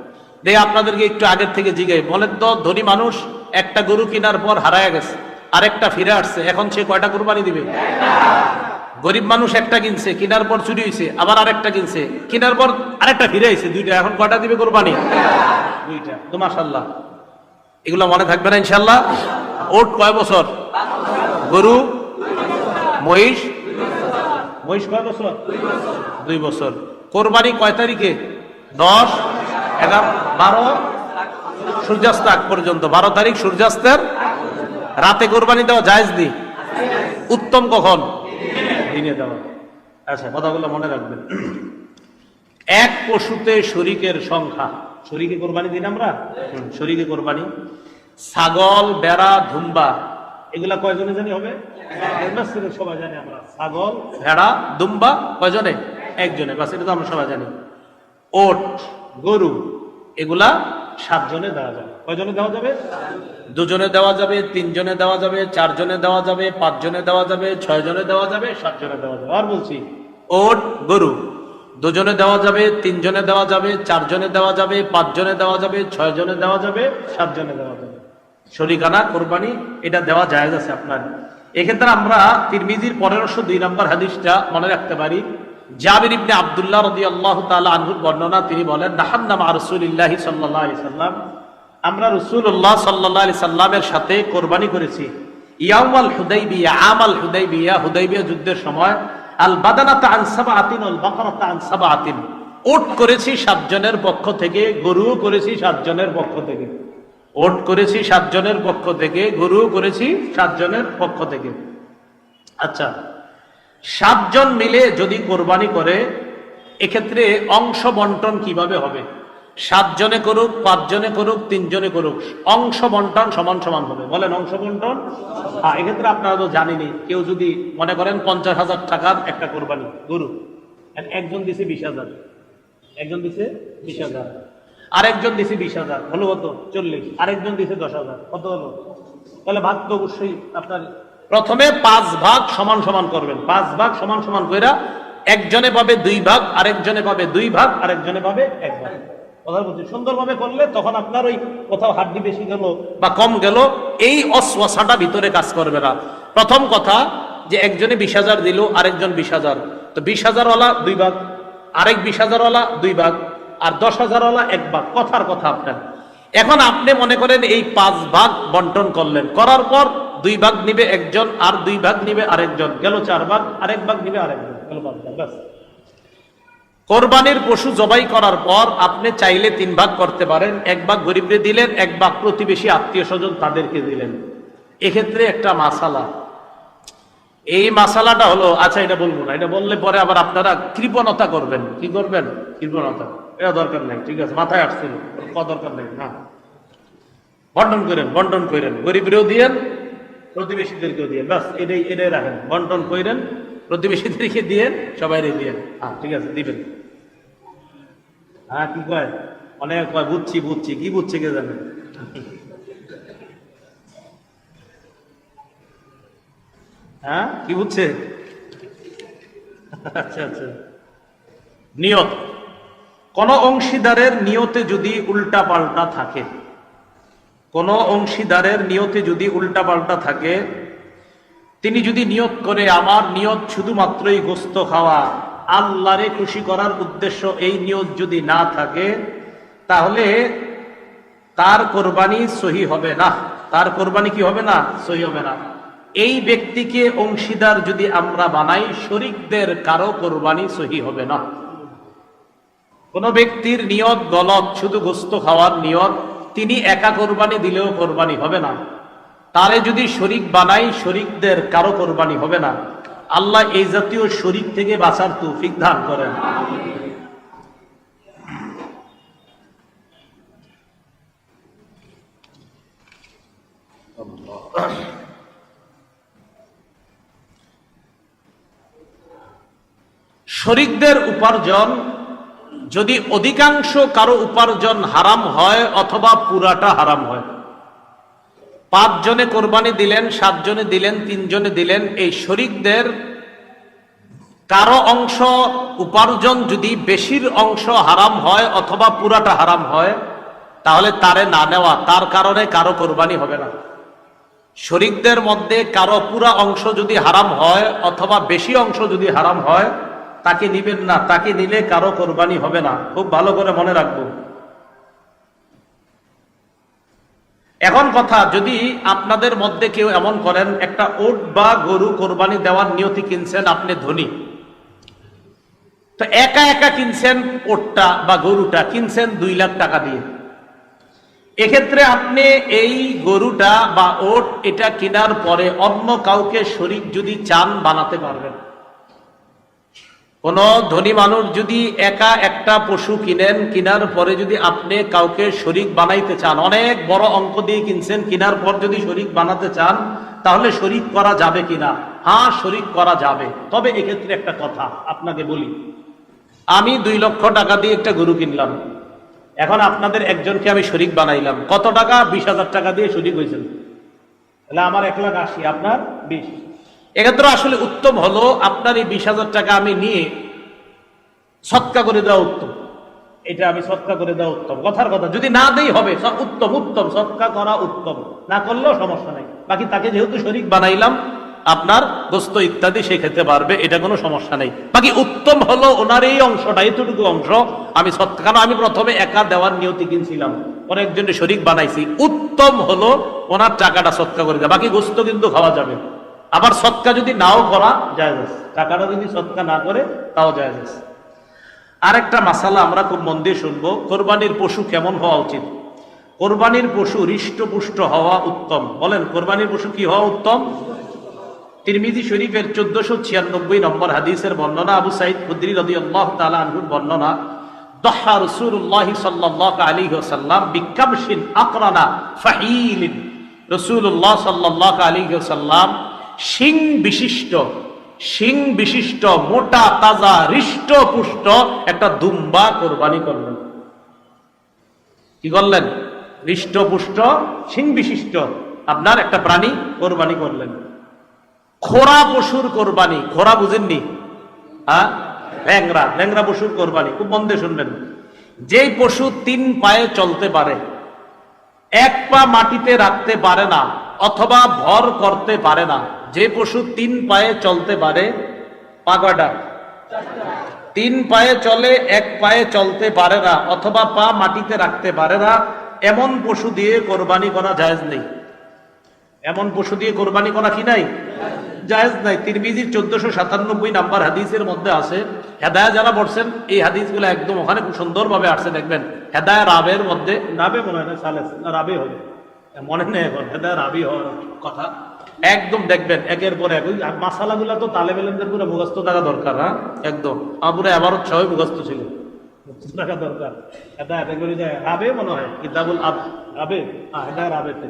দেখে আপনাদেরকে একটু আগের থেকে জিজ্ঞাই, বলেন তো, ধনী মানুষ একটা গরু কেনার পর হারায় গেছে, আরেকটা ফিরে আসছে, এখন সে কয়টা কোরবানি দিবে? গরিব মানুষ একটা কিনছে, কেনার পর চুরি হয়েছে, আবার আরেকটা কিনছে, কেনার পর আরেকটা ফিরে আসছে, 2টা, এখন কয়টা দিবে কোরবানি? 2টা। তো মাশাআল্লাহ, এগুলো মনে থাকবে না ইনশাআল্লাহ। ওট কয় বছর? গরু, মহিষ, মহিষ কয় বছর? 2 বছর। কোরবানি কয় তারিখে? 10, 11, 12 সূর্যাস্ত আগ পর্যন্ত। 12 তারিখ সূর্যাস্তের রাতে কোরবানি দেওয়া জায়েজ নেই। উত্তম কখন? দিনে দেওয়া। আচ্ছা, কথাগুলো মনে রাখবেন। এক পশুতে শরীকের সংখ্যা, শরীকে কোরবানি দিন আমরা, শরীকে কোরবানি। ছাগল, বেড়া, দুম্বা এগুলা কয়জনে জানি হবে? সবাই জানি আমরা। ছাগল, ভেড়া, দুম্বা কয়জনে? একজনে, বাস এটা তো আমরা সবাই জানি। ওট, গরু, এগুলা 7 জনে দেওয়া যাবে। কয়জনে দেওয়া যাবে? 2 জনে দেওয়া যাবে, 3 জনে দেওয়া যাবে, 4 জনে দেওয়া যাবে, 5 জনে দেওয়া যাবে, 6 জনে দেওয়া যাবে, 7 জনে দেওয়া যাবে। আর বলছি, ওট, গরু 2 জনে দেওয়া যাবে, 3 জনে দেওয়া যাবে, 4 জনে দেওয়া যাবে, 5 জনে দেওয়া যাবে, 6 জনে দেওয়া যাবে, 7 জনে দেওয়া যাবে। শরিকানা কোরবানি এটা দেওয়া জায়েজ আছে আপনার। এক্ষেত্রে আমরা তিরমিজির 1502 নম্বর হাদিসটা মনে রাখতে পারি। জাবির ইবনে আব্দুল্লাহ রাদিয়াল্লাহু তাআলা আনহুর বর্ণনা, তিনি বলেন, নাহান্না মা রাসূলিল্লাহি সাল্লাল্লাহু আলাইহি সাল্লাম, আমরা রাসূলুল্লাহ সাল্লাল্লাহু আলাইহি সাল্লামের সাথে কোরবানি করেছি ইয়াউমাল হুদাইবিয়া, আমাল হুদাইবিয়া, হুদাইবিয়া যুদ্ধের সময়। আল বাদানাতা আন সাবআতিন ওয়াল বাকারাতা আন সাবআতিন, ওট করেছি 7 জনের পক্ষ থেকে, গরু করেছি 7 জনের পক্ষ থেকে। ওট করেছি 7 জনের পক্ষ থেকে, গরু করেছি 7 জনের পক্ষ থেকে। আচ্ছা, 7 জন মিলে যদি কোরবানি করে, এক্ষেত্রে অংশ বন্টন কিভাবে হবে? 7 জনে করুক, 5 জনে করুক, 3 জনে করুক, অংশ বন্টন সমান সমান হবে। বলেন অংশ বন্টন? হ্যাঁ, এক্ষেত্রে আপনারা তো জানেনই, কেউ যদি মনে করেন 50,000 টাকার একটা কোরবানি গরু, একজন দিছে 20,000, একজন দিছে 20,000, আরেকজন দিছে 20,000, হলো কত? 40। আরেকজন দিছে 10,000, কত হলো? তাহলে ভাগ তো অবশ্যই আপনার প্রথমে 5 ভাগ সমান সমান করবেন। 5 ভাগ সমান সমান কইরা একজনে পাবে 2 ভাগ, আরেকজনে পাবে 2 ভাগ, আরেকজনে পাবে 1 ভাগ। কথা বলছি, সুন্দরভাবে করলে তখন আপনার ওই কোথাও হাড্ডি বেশি গেল বা কম গেল, এই অশ্বাসাটা ভিতরে কাজ করবে না। প্রথম কথা যে একজনে 20,000 দিল, আরেকজন 20,000, তো 20,000 ওয়ালা 2 ভাগ, আরেক 20,000 ওয়ালা 2 ভাগ, আর 10,000 ওয়ালা 1 ভাগ। কথার কথা আপনার। এখন আপনি মনে করেন এই 5 ভাগ বন্টন করলেন, করার পর 2 ভাগ নিবে একজন, আর 2 ভাগ নিবে আরেকজন, গেল 4 ভাগ, আরেক ভাগ নিবে আরেকজন, গেল 5 ভাগ। ব্যাস। কোরবানির পশু জবাই করার পর আপনি চাইলে 3 ভাগ করতে পারেন। 1 ভাগ গরিবরে দিলেন, 1 ভাগ প্রতিবেশী আত্মীয় স্বজন তাদেরকে দিলেন। এক্ষেত্রে একটা মাসালা, এই মাসালাটা হলো, আচ্ছা এটা বলবো না, এটা বললে পরে আবার আপনারা কৃপণতা করবেন। কি করবেন? কৃপণতা। এটা দরকার নেই, ঠিক আছে, মাথায় আসছিল, দরকার নেই। না, বন্টন করেন, বন্টন করেন, গরিবরেও দিয়েন, প্রতিবেশীদেরকেও দিয়েন, ব্যাস এটাই রাখেন। বন্টন করেন, প্রতিবেশীদেরকে দিয়েন, সবাই দিয়েন। হ্যাঁ, ঠিক আছে, দিবেন। হ্যাঁ, কি কয়? অনেক কয় বুঝছি বুঝছি, কি বুঝছে কে জানে। হ্যাঁ, কি বুঝছে? আচ্ছা আচ্ছা। নিয়ত, কোন অংশীদারের নিয়তে যদি উল্টা পাল্টা থাকে, কোন অংশীদারের নিয়তে যদি উল্টা পাল্টা থাকে, তিনি যদি নিয়ত করে আমার নিয়ত শুধুমাত্রই গোস্ত খাওয়া, আল্লাহরে খুশি করার উদ্দেশ্য এই নিয়ত যদি না থাকে, তাহলে তার কোরবানি সহি হবে না। তার কোরবানি কি হবে না? সহি হবে না। এই ব্যক্তিকে অংশীদার যদি আমরা বানাই, শরীকদের কারো কোরবানি সহি হবে না। কোন ব্যক্তির নিয়ত গলত, শুধু গোস্ত খাওয়ার নিয়ত, তিনি একা কোরবানি দিলেও কোরবানি হবে না। তারে যদি শরীক বানাই, শরীকদের কারো কোরবানি হবে না। আল্লাহ এই জাতীয় শরীক থেকে বাঁচার তৌফিক দান করেন। শরীকদের উপার্জন যদি অধিকাংশ কারো উপার্জন হারাম হয় অথবা পুরাটা হারাম হয়, 5 জনে কোরবানি দিলেন, 7 জনে দিলেন, 3 জনে দিলেন, এই শরীকদের কারো অংশ উপার্জন যদি বেশির অংশ হারাম হয় অথবা পুরাটা হারাম হয়, তাহলে তারে না নেওয়া, তার কারণে কারো কোরবানি হবে না। শরীকদের মধ্যে কারো পুরা অংশ যদি হারাম হয় অথবা বেশি অংশ যদি হারাম হয়, তাকে নিবেন না। তাকে নিলে কারো কোরবানি হবে না। খুব ভালো করে মনে রাখবো। এখন কথা, যদি আপনাদের মধ্যে কেউ এমন করেন, একটা উট বা গরু কোরবানি দেওয়ার নিয়তি কিনছেন, আপনি ধনী, তো একা একা কিনছেন, উটটা বা গরুটা কিনছেন 2 লাখ টাকা দিয়ে, এক্ষেত্রে আপনি এই গরুটা বা উট এটা কেনার পরে অন্য কাউকে শরীক যদি চান, বানাতে পারবেন। কোন ধনী মানুষ যদি একা একটা পশু কিনেন, কিনার পরে যদি আপনি কাউকে শরীক বানাইতে চান, অনেক বড় অঙ্ক দিয়ে কিনছেন, কিনার পর যদি শরীক বানাতে চান, তাহলে শরীক করা যাবে কিনা? হ্যাঁ, শরীক করা যাবে। তবে এক্ষেত্রে একটা কথা আপনাকে বলি, আমি 2 লক্ষ টাকা দিয়ে একটা গরু কিনলাম, এখন আপনাদের একজনকে আমি শরীক বানাইলাম। কত টাকা? 20,000 টাকা দিয়ে শরীক হয়েছেন, তাহলে আমার 1,80,000, আপনার 20। এক্ষেত্রে আসলে উত্তম হলো আপনার এই 20,000 টাকা আমি নিয়ে সৎকা করে দেওয়া উত্তম। এটা আমি সৎকা করে দেওয়া উত্তম, কথার কথা। যদি না দেই হবে উত্তম, উত্তম সৎকা করা উত্তম, না করলেও সমস্যা নাই। বাকি তাকে যেহেতু শরীক বানাইলাম, আপনার গোস্ত ইত্যাদি সে খেতে পারবে, এটা কোনো সমস্যা নেই। বাকি উত্তম হলো ওনার এই অংশটা, এতটুকু অংশ আমি সৎকা, কারণ আমি প্রথমে একা দেওয়ার নিয়তি কিনছিলাম, পরে একজনের শরীক বানাইছি। উত্তম হলো ওনার টাকাটা সৎকা করে দেয়, বাকি গোস্ত কিন্তু খাওয়া যাবে। আবার সৎকা যদি নাও করা জায়েজ আছে, টাকাটা যদি সৎকা না করে তাও জায়েজ আছে। আরেকটা মাসালা আমরা খুব মন দিয়ে শুনবো, কোরবানির পশু কেমন হওয়া উচিত? কোরবানির পশু হৃষ্টপুষ্ট হওয়া উত্তম। বলেন, কোরবানির পশু কি হওয়া উত্তম? তিরমিজি শরীফের 1496 নম্বর হাদিসের বর্ণনা, আবু সাঈদ খুদরি রাদিয়াল্লাহু তাআলা আনহুর বর্ণনা, দহা রাসূলুল্লাহ সাল্লাল্লাহু আলাইহি ওয়াসাল্লাম বিকাবশিন আকরানা ফাহিলিন। রাসূলুল্লাহ সাল্লাল্লাহু আলাইহি ওয়াসাল্লাম শিং বিশিষ্ট মোটা তাজা হৃষ্টপুষ্ট একটা দুম্বা কোরবানি করলেন। কি করলেন? হৃষ্টপুষ্ট শিং বিশিষ্ট আপনার একটা প্রাণী কোরবানি করলেন। খোরা পশুর কোরবানি, খোরা বুঝেননি? হ্যাঁ, ল্যাংরা পশুর কোরবানি খুব মন দিয়ে শুনবেন। যেই পশু 3 পায়ে চলতে পারে, 1 পা মাটিতে রাখতে পারে না অথবা ভর করতে পারে না, যে পশু 3 পায়ে চলতে পারে, পা কয়টা? 3 পায়ে চলে, 1 পায়ে চলতে পারে না অথবা পা মাটিতে রাখতে পারে না, এমন পশু দিয়ে কোরবানি করা জায়েজ নেই। এমন পশু দিয়ে কোরবানি করা কি নাই? জায়েজ নাই। তিরমিজির 1497 নাম্বার হাদিসের মধ্যে আছে, হেদায়া যারা পড়ছেন এই হাদিসগুলো একদম ওখানে খুব সুন্দরভাবে আসছে, দেখবেন হেদায়া রাবের মধ্যে, রাবে মনে হয় না, সালেস না রাবে হবে, মনে নেই এখন, হেদায়া রাবি হওয়ার কথা। একদম দেখবেন একের পর এক মাসালাগুলা তো তালেব ইলমদের পুরো মুখস্থ থাকা দরকার। হ্যাঁ, একদম পুরো এবারত সবাই মুখস্থ ছিল, মুখস্থ থাকা দরকার। হেদায়া এগুলি যায় রাবে মনে হয়, কিতাবুল আব রাবে, হেদায়া রাবেতে।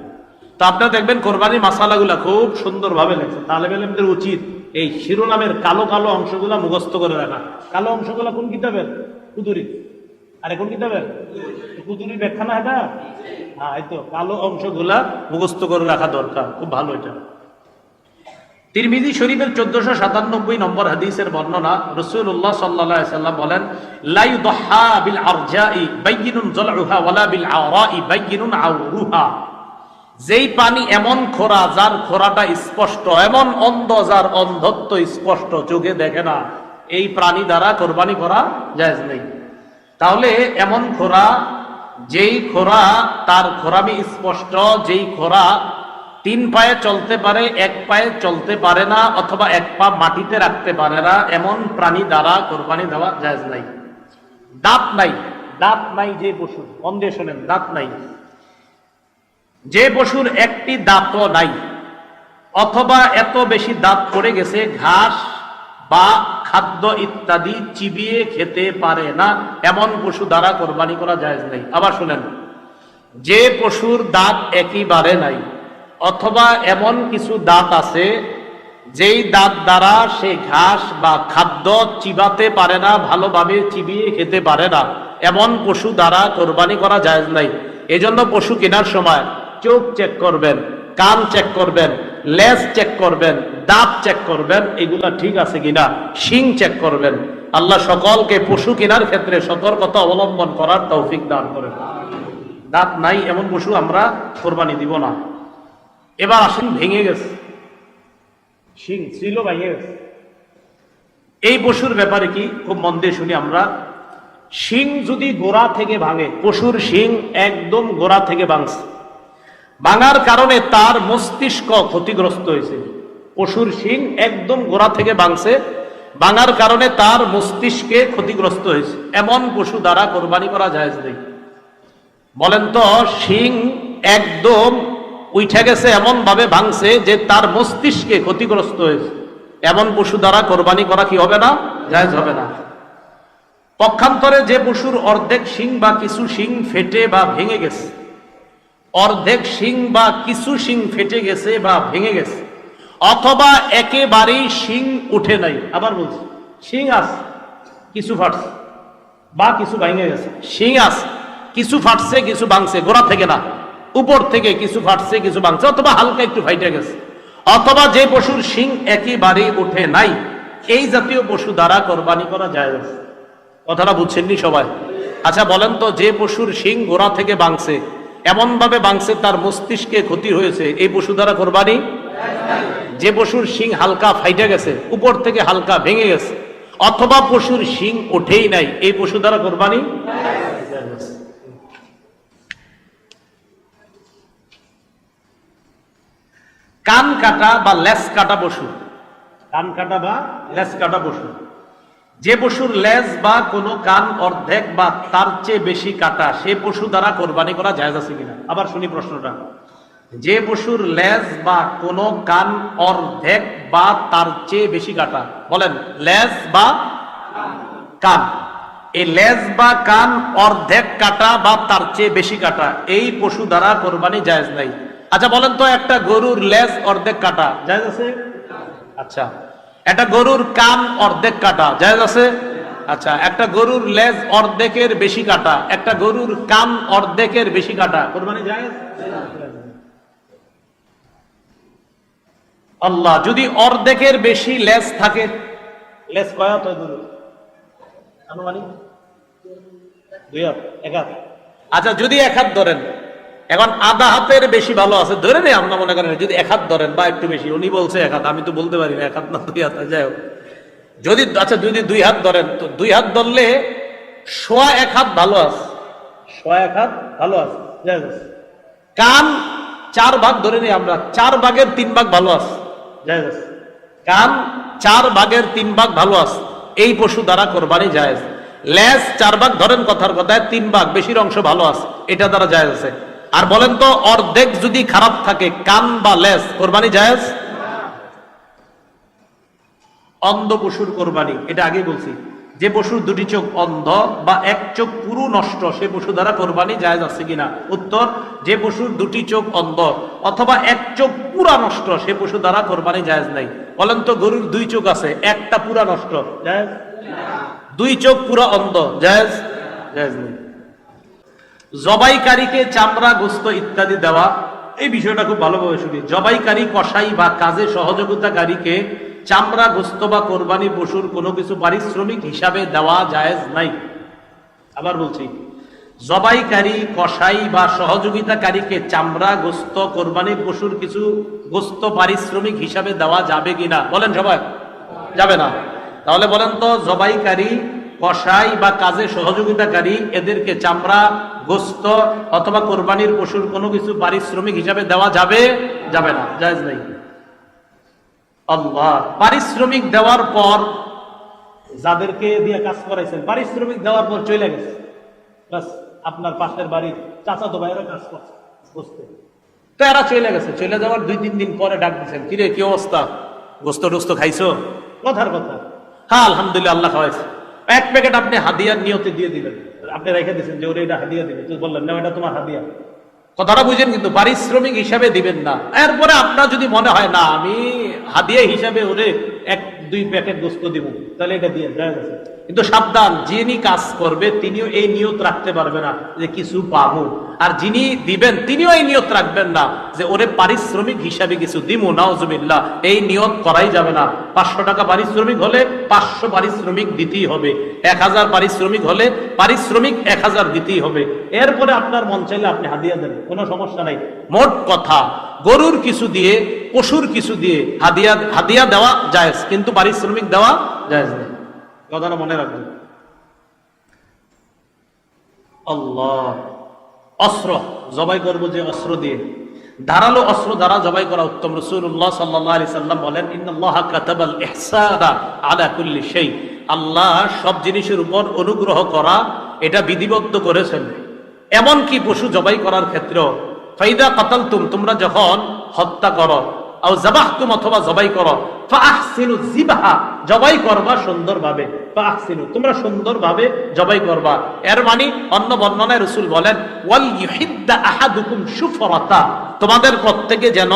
তো আপনারা দেখবেন কোরবানির মাসালাগুলা খুব সুন্দরভাবে লেখছে। তালেব ইলমদের উচিত এই শিরোনামের কালো কালো অংশগুলা মুখস্থ করে রাখা। কালো অংশগুলা কোন কিতাবের? কুদুরি। আরে কোন কিতাবের? কুদুরি ব্যাখ্যা না এটা? হ্যাঁ, এই তো কালো অংশগুলা মুখস্থ করে রাখা দরকার, খুব ভালো এটা। তিরমিজি শরীফের 1497 নম্বর হাদিসের বর্ণনা, রাসূলুল্লাহ সাল্লাল্লাহু আলাইহি সাল্লাম বলেন, লা ইউদহা বিল আরজাই বাইয়িনুন যালউহা ওয়ালা বিল আওরাই বাইয়িনুন আওরুহা। যেই পানি এমন খোরা যার খোরাটা স্পষ্ট, এমন অন্ধ যার অন্ধত্ব স্পষ্ট, চোখে দেখে না, এই প্রাণী দ্বারা কোরবানি করা জায়েজ নেই। তাহলে এমন খোরা, যেই খোরা তার খোরামি স্পষ্ট, যেই খোরা 3 পায়ে চলতে পারে, 1 পায়ে চলতে পারে না অথবা 1 পা মাটিতে রাখতে পারে না, এমন প্রাণী দ্বারা কোরবানি দেওয়া জায়েজ নাই। দাঁত নাই যে পশুর, মন দিয়ে শোনেন, দাঁত নাই, যে পশুর একটি দাঁতও নাই অথবা এত বেশি দাঁত পড়ে গেছে ঘাস বা খাদ্য ইত্যাদি চিবিয়ে খেতে পারে না, এমন পশু দ্বারা কোরবানি করা জায়েজ নেই। আবার শুনেন, যে পশুর দাঁত একেবারে নাই অথবা এমন কিছু দাঁত আছে যেই দাঁত দ্বারা সে ঘাস বা খাদ্য চিবাতে পারে না, ভালোভাবে চিবিয়ে খেতে পারে না, এমন পশু দ্বারা কোরবানি করা জায়েজ নাই। এজন্য পশু কেনার সময় চোখ চেক করবেন, কান চেক করবেন, লেজ চেক করবেন, দাঁত চেক করবেন, এগুলা ঠিক আছে কিনা, শিং চেক করবেন। আল্লাহ সকলকে পশু কেনার ক্ষেত্রে সতর্কতা অবলম্বন করার তৌফিক দান করেন। দাঁত নাই এমন পশু আমরা কোরবানি দিব না। এবার আসেন, ভেঙে গেছে, শিং ছিল ভেঙে গেছে, এই পশুর ব্যাপারে কি খুব মন দিয়ে শুনি আমরা। শিং যদি গোড়া থেকে ভাঙে, পশুর শিং একদম গোড়া থেকে ভাঙছে, ভাঙার কারণে তার মস্তিষ্ক ক্ষতিগ্রস্ত হয়েছে। পশুর শিং একদম গোড়া থেকে ভাঙছে, ভাঙার কারণে তার মস্তিষ্কে ক্ষতিগ্রস্ত হয়েছে, এমন পশু দ্বারা কোরবানি করা জায়েজ নেই। বলেন তো, শিং একদম উঠে গেছে, এমন ভাবে ভাঙছে যে তার মস্তিষ্কে ক্ষতিগ্রস্ত হয়েছে, এমন পশু দ্বারা কোরবানি করা কি হবে না? জায়েজ হবে না। পক্ষান্তরে যে পশুর অর্ধেক শিং বা কিছু শিং ফেটে বা ভেঙে গেছে, অর্ধেক শিং বা কিছু শিং ফেটে গেছে বা ভেঙে গেছে, অথবা একেবারেই শিং উঠে নাই, আবার বলছি শিং আছে কিছু ফাটছে, বা কিছু ভাঙে গেছে, শিং আছে, কিছু ফাটছে কিছু ভাঙছে, গোড়া থেকে না, উপর থেকে কিছু ফাটছে কিছু ভাঙছে, অথবা হালকা একটু ফাইটে গেছে, অথবা যে পশুর শিং একেবারে ওঠে নাই, এই জাতীয় পশু দ্বারা কোরবানি করা যায়। কথাটা বুঝছেননি সবাই? আচ্ছা বলেন তো, যে পশুর শিং গোড়া থেকে ভাঙছে, এমন ভাবে ভাঙছে তার মস্তিষ্কে ক্ষতি হয়েছে, এই পশু দ্বারা কোরবানি? যে পশুর শিং হালকা ফাইটে গেছে, উপর থেকে হালকা ভেঙে গেছে, অথবা পশুর শিং ওঠেই নাই, এই পশু দ্বারা কোরবানি? কান কাটা বা লেজ কাটা পশু, কান কাটা বা লেজ কাটা পশু, যে পশুর লেজ বা কোনো কান অর্ধেক বা তার চেয়ে বেশি কাটা, সে পশু দ্বারা কোরবানি করা জায়েজ আছে কিনা? আবার শুনি প্রশ্নটা। যে পশুর লেজ বা কোনো কান অর্ধেক বা তার চেয়ে বেশি কাটা, বলেন লেজ বা কান, এই লেজ বা কান অর্ধেক কাটা বা তার চেয়ে বেশি কাটা, এই পশু দ্বারা কোরবানি জায়েজ নাই। আচ্ছা বলেন তো, একটা গরুর লেজ অর্ধেক কাটা জায়েজ আছে? আচ্ছা, একটা গরুর কান অর্ধেক কাটা জায়েজ আছে? আচ্ছা, একটা গরুর লেজ অর্ধেকের বেশি কাটা, একটা গরুর কান অর্ধেকের বেশি কাটা, কোরবানি জায়েজ? আল্লাহ, যদি অর্ধেকের বেশি লেজ থাকে, লেজ কয় হাত হয় গরুর? আনুমানিক 2 হাত, 1 হাত। আচ্ছা, যদি 1 হাত ধরেন, এখন আধা হাতের বেশি ভালো আছে, ধরে নেই আমরা, মনে করেন যদি 1 হাত ধরেন বা একটু বেশি, উনি বলছে 1 হাত, আমি তো বলতে পারি না 1 হাত না 2 হাত, যাই হোক, যদি আচ্ছা যদি 2 হাত ধরেন, তো 2 হাত ধরলে 1.25 হাত ভালো আছে, 1.25 হাত ভালো আছে, যাই হোক। কান 4 ভাগ ধরে নিই আমরা, 4 ভাগের 3 ভাগ ভালো আছে, যাই হোক। কান 4 ভাগের 3 ভাগ ভালো আছে, এই পশু দ্বারা কোরবানি জায়েজ। লেজ 4 ভাগ ধরেন, কথার কথায় 3 ভাগ বেশির অংশ ভালো আছে, এটা দ্বারা জায়েজ আছে। আর বলেন তো, অর্ধেক যদি খারাপ থাকে কান বা লেজ, কোরবানি জায়েজ? অন্ধ পশুর কোরবানি, এটা আগে বলছি, যে পশুর 2টি চোখ অন্ধ বা 1 চোখ পুরো নষ্ট, সে পশু দ্বারা কোরবানি জায়েজ আছে কিনা? উত্তর, যে পশুর 2টি চোখ অন্ধ অথবা 1 চোখ পুরা নষ্ট, সে পশু দ্বারা কোরবানি জায়েজ নাই। বলেন তো, গরুর 2 চোখ আছে, একটা পুরা নষ্ট, জায়েজ? 2 চোখ পুরা অন্ধ, জায়েজ? জায়েজ নেই। জবাইকারীকে চামড়া, গোস্ত ইত্যাদি দেওয়া, এই বিষয়টা খুব ভালোভাবে শুনি। জবাইকারী, কসাই বা কাজে সহযোগিতাকারীকে চামড়া, গোস্ত বা কোরবানি পশুর কোনো কিছু পারিশ্রমিক হিসাবে দেওয়া জায়েজ নাই। আবার বলছি, জবাইকারী, কসাই বা সহযোগিতাকারীকে চামড়া, গোস্ত, কোরবানি পশুর কিছু গোস্ত পারিশ্রমিক হিসাবে দেওয়া যাবে কিনা? বলেন সবাই। যাবে না। তাহলে বলেন তো, জবাইকারী, কসাই বা কাজে সহযোগিতাকারী, এদেরকে চামড়া, গোস্ত অথবা কোরবানির পশুর কোনো কিছু পারিশ্রমিক হিসাবে দেওয়া যাবে? যাবে না, জায়েজ নাই। আল্লাহ, পারিশ্রমিক দেওয়ার পর যাদেরকে দিয়ে কাজ করাইছেন, পারিশ্রমিক দেওয়ার পর চলে গেছে, বাস আপনার পাশের বাড়ির চাচাতো ভাইয়েরা কাজ করছে, বুঝতে তো এরা চলে গেছে, চলে যাওয়ার 2-3 দিন পরে ডাক দিচ্ছেন, কিরে কি অবস্থা, গোস্ত টোস্ত খাইছো? কথার কথা, হ্যাঁ আলহামদুলিল্লাহ আল্লাহ খাওয়াইছে। 1 প্যাকেট আপনি হাদিয়ার নিয়তে দিয়ে দিলেন, আপনি রেখে দিচ্ছেন যে ওরে এটা হাদিয়া দিবে, তুই বললেন না এটা তোমার হাদিয়া। কথাটা বুঝেন, কিন্তু পারিশ্রমিক হিসাবে দিবেন না। এরপরে আপনার যদি মনে হয় না আমি হাদিয়া হিসাবে ওরে 1-2 প্যাকেট গোস্ত দিব, তাহলে এটা দিয়ে যায়। কিন্তু সাবধান, যিনি কাজ করবে তিনিও এই নিয়ত রাখতে পারবে না যে কিছু পাবো, আর যিনি দিবেন তিনিও এই নিয়ত রাখবেন না যে ওরে পারিশ্রমিক হিসাবে কিছু দিব, নাউজুবিল্লাহ, এই নিয়ত করাই যাবে না। 500 টাকা পারিশ্রমিক হলে 500 পারিশ্রমিক দিতেই হবে, 1000 পারিশ্রমিক হলে পারিশ্রমিক 1000 দিতেই হবে। এরপরে আপনার মন চাইলে আপনি হাদিয়া দেন, কোনো সমস্যা নাই। মোট কথা, গরুর কিছু দিয়ে, পশুর কিছু দিয়ে হাদিয়া দেওয়া জায়েজ, কিন্তু পারিশ্রমিক দেওয়া জায়েজ নেই। কথাটা মনে রাখবেন। আল্লাহ, অস্ত্র জবাই করবো যে অস্ত্র দিয়ে, ধারালো অস্ত্র দ্বারা জবাই করা উত্তম। রাসূলুল্লাহ সাল্লাল্লাহু আলাইহি সাল্লাম বলেন, ইন্নাল্লাহা কাতাবাল ইহসানা আলা কুল্লি শাই, আল্লাহ সব জিনিসের উপর অনুগ্রহ করা এটা বিধিবদ্ধ করেছেন, এমনকি পশু জবাই করার ক্ষেত্রেও। ফাইদা কাতালতুম, তোমরা যখন হত্যা করো, আও যাবাহতুম, অথবা জবাই করো, ফাহসিনু যিবহা, জবাই করবা সুন্দরভাবে, ফাহসিনু, তোমরা সুন্দরভাবে জবাই করবা। এর মানে অন্য বর্ণনায় রাসূল বলেন, ওয়াল ইউহিদ্দা আহাদুকুম শুফরাতা, তোমাদের প্রত্যেকে যেন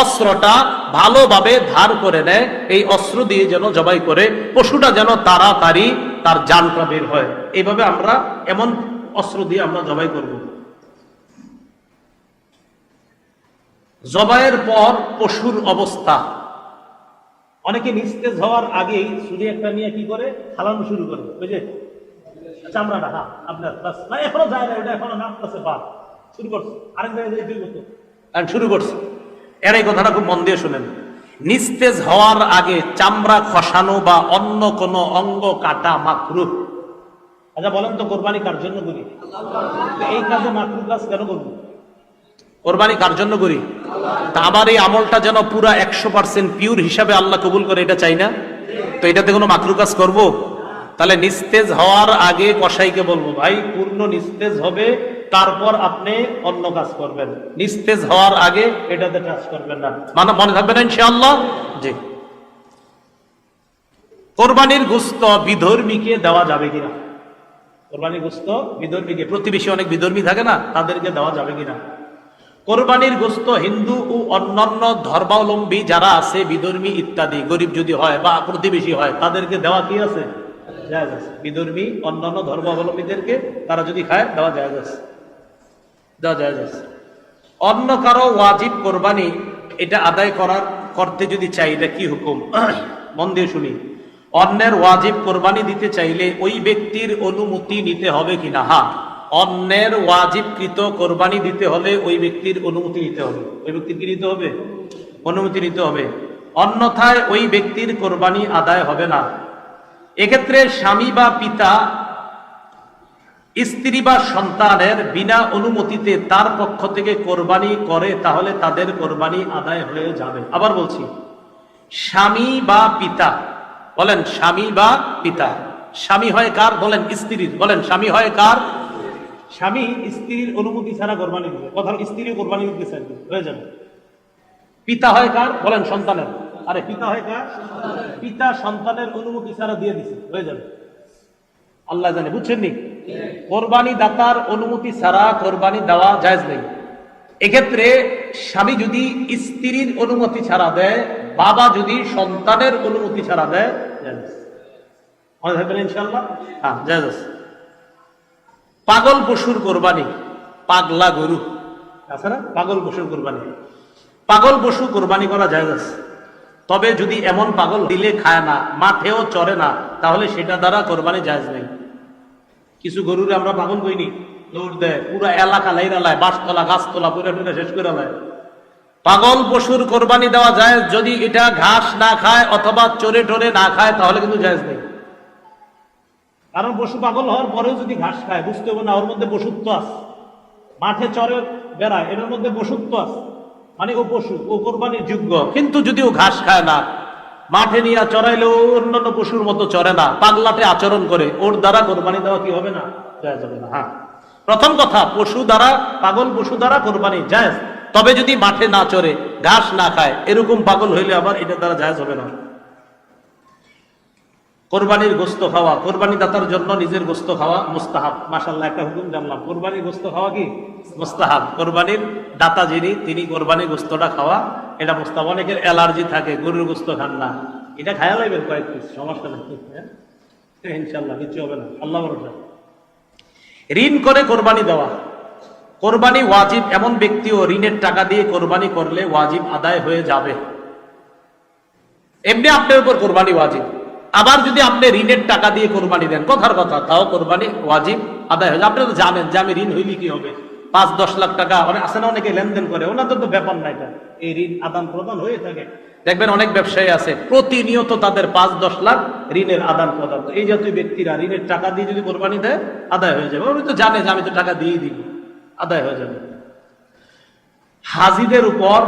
অস্ত্রটা ভালোভাবে ধার করে নেয়, এই অস্ত্র দিয়ে যেন জবাই করে, পশুটা যেন তাড়াতাড়ি তার জানটা বের হয়। এইভাবে আমরা এমন অস্ত্র দিয়ে আমরা জবাই করব। জবাইয়ের পর পশুর অবস্থা, অনেকে নিস্তেজ হওয়ার আগেই ছুরি একটা নিয়ে কি করে ফালানো শুরু করে, ওই যে চামড়াটা, হ্যাঁ আপনার না এখনো যায় না, ওটা এখনো নামতেছে, বাদ শুরু করছে, আরেক জায়গায় শুরু করছে। এর এই কথাটা খুব মন দিয়ে শুনেন। নিস্তেজ হওয়ার আগে চামড়া খসানো বা অন্য কোনো অঙ্গ কাটা মাকরুহ। আচ্ছা বলেন তো, কোরবানি কার জন্য করি? এই কাজে মাকরুহ কাজ কেন করবো? কোরবানি কার জন্য করি? তা আমার এই আমলটা যেন পুরা 100% পিওর হিসাবে আল্লাহ কবুল করে, এটা চাই না তো। এটাতে কোনো মাকরুহ কাজ করব? তাহলে নিস্তেজ হওয়ার আগে কসাইকে বলবো, ভাই পূর্ণ নিস্তেজ হবে, তারপর আপনি অন্য কাজ করবেন, নিস্তেজ হওয়ার আগে এটাতে টাচ করবেন না। মানে মনে থাকবে না ইনশাআল্লাহ? জি। কোরবানির গোশত বিধর্মীকে দেওয়া যাবে কিনা? কোরবানির গোশত বিধর্মীকে, প্রতিবেশী অনেক বিধর্মী থাকে না, তাদেরকে দেওয়া যাবে কিনা? কোরবানির গোশত হিন্দু ও অন্যান্য ধর্মাবলম্বী যারা আছে, বিধর্মী ইত্যাদি, গরিব যদি হয় বা প্রতিবেশী হয়, তাদেরকে দেওয়া কি আছে? জায়েজ আছে। বিধর্মী অন্যান্য ধর্মাবলম্বীদেরকে তারা যদি খায়, দেওয়া জায়েজ আছে, দেওয়া জায়েজ আছে। অন্য কারো ওয়াজিব কোরবানি এটা আদায় করতে যদি চাই, এটা কি হুকুম? মন দিয়ে শুনি। অন্যের ওয়াজিব কোরবানি দিতে চাইলে ওই ব্যক্তির অনুমতি নিতে হবে কিনা? হ্যাঁ, অন্যের ওয়াজিবকৃত কোরবানি দিতে হলে ওই ব্যক্তির অনুমতি নিতে হবে। ওই ব্যক্তির কি নিতে হবে? অনুমতি নিতে হবে, অন্যথায় ওই ব্যক্তির কোরবানি আদায় হবে না। এক্ষেত্রে স্বামী বা পিতা স্ত্রী বা সন্তানের বিনা অনুমতিতে তার পক্ষ থেকে কোরবানি করে, তাহলে তাদের কোরবানি আদায় হয়ে যাবে। আবার বলছি, স্বামী বা পিতা, বলেন স্বামী বা পিতা। স্বামী হয় কার? বলেন স্ত্রীর। বলেন স্বামী হয় কার? স্বামী স্ত্রীর অনুমতি ছাড়া কোরবানি দিবে, কথা স্ত্রী কোরবানি দিতে চাইবে, হয়ে যাবে। পিতা হয় কার? বলেন সন্তানের। আরে পিতা হয় কার? পিতা সন্তানের অনুমতি ছাড়া দিয়ে দিছে, হয়ে যাবে। আল্লাহ জানে, বুঝছেন নি? কোরবানি দাতার অনুমতি ছাড়া কোরবানি দেওয়া জায়েজ নেই। এক্ষেত্রে স্বামী যদি স্ত্রীর অনুমতি ছাড়া দেয়, বাবা যদি সন্তানের অনুমতি ছাড়া দেয়, জায়েজ। মনে থাকবেন ইনশাআল্লাহ? হ্যাঁ, জায়েজ আছে। পাগল পশুর কোরবানি, পাগলা গরু আছে না, পাগল পশুর কোরবানি, পাগল পশু কোরবানি করা জায়েজ আছে। তবে যদি এমন পাগল দিলে খায় না, মাঠেও চড়ে না, তাহলে সেটা দ্বারা কোরবানি জায়েজ নেই। কিছু গরুরে আমরা পাগল কইনি, দৌড় দেয়, পুরো এলাকা লাইরালায়, বাঁশতলা গাছতলা পুরা টুরা শেষ করে লায়। পাগল পশুর কোরবানি দেওয়া যায় যদি এটা ঘাস না খায় অথবা চরে টরে না খায়, তাহলে কিন্তু জায়েজ নেই। কারণ পশু পাগল হওয়ার পরেও যদি ঘাস খায়, বুঝতে হবে না ওর মধ্যে পশুত্ব আছে, মাঠে চরে বেড়ায়, এটার মধ্যে পশুত্ব আছে, মানে ও পশু, ও কোরবানির যোগ্য। কিন্তু যদি ও ঘাস খায় না, মাঠে নিয়ে চড়াইলেও অন্যান্য পশুর মতো চড়ে না, পাগলাটে আচরণ করে, ওর দ্বারা কোরবানি দেওয়া কি হবে না? জায়েজ হবে না। হ্যাঁ, প্রথম কথা, পশু দ্বারা, পাগল পশু দ্বারা কোরবানি জায়েজ, তবে যদি মাঠে না চড়ে, ঘাস না খায়, এরকম পাগল হইলে আবার এটা দ্বারা জায়েজ হবে না। কোরবানির গোশত খাওয়া, কোরবানি দাতার জন্য নিজের গোশত খাওয়া মুস্তাহাব। মাশাআল্লাহ, একটা হুকুম জানলাম, কোরবানির গোশত খাওয়া কি মুস্তাহাব। কোরবানির দাতা যিনি, তিনি কোরবানির গোশতটা খাওয়া এটা মুস্তাহাব। অনেকের অ্যালার্জি থাকে, গরুর গোশত খান না, এটা খায়া লাইবেন কয়েক পিস, সমস্যা নেই, ইনশাআল্লাহ কিছু হবে না, আল্লাহ ভরসা। ঋণ করে কোরবানি দেওয়া, কোরবানি ওয়াজিব এমন ব্যক্তিও ঋণের টাকা দিয়ে কোরবানি করলে ওয়াজিব আদায় হয়ে যাবে। এমনি আপনার উপর কোরবানি ওয়াজিব, আবার যদি আপনি ঋণের টাকা দিয়ে কোরবানি দেন, কথার কথা, তাও কোরবানি ওয়াজিব আদায় হয়ে যাবে। আপনি তো জানেন যে আমি ঋণ হইলে কি হবে, 5-10 লাখ টাকা আছে না, অনেকে লেনদেন করে, ওনাদের তো ব্যাপার না এটা, এই ঋণ আদান প্রদান হয়ে থাকে। দেখবেন অনেক ব্যবসায়ী আছে প্রতিনিয়ত তাদের 5-10 লাখ ঋণের আদান প্রদান। এই জাতীয় ব্যক্তিরা ঋণের টাকা দিয়ে যদি কোরবানি দেয়, আদায় হয়ে যাবে। উনি তো জানে যে আমি তো টাকা দিয়েই দিব, আদায় হয়ে যাবে। হাজিদের উপর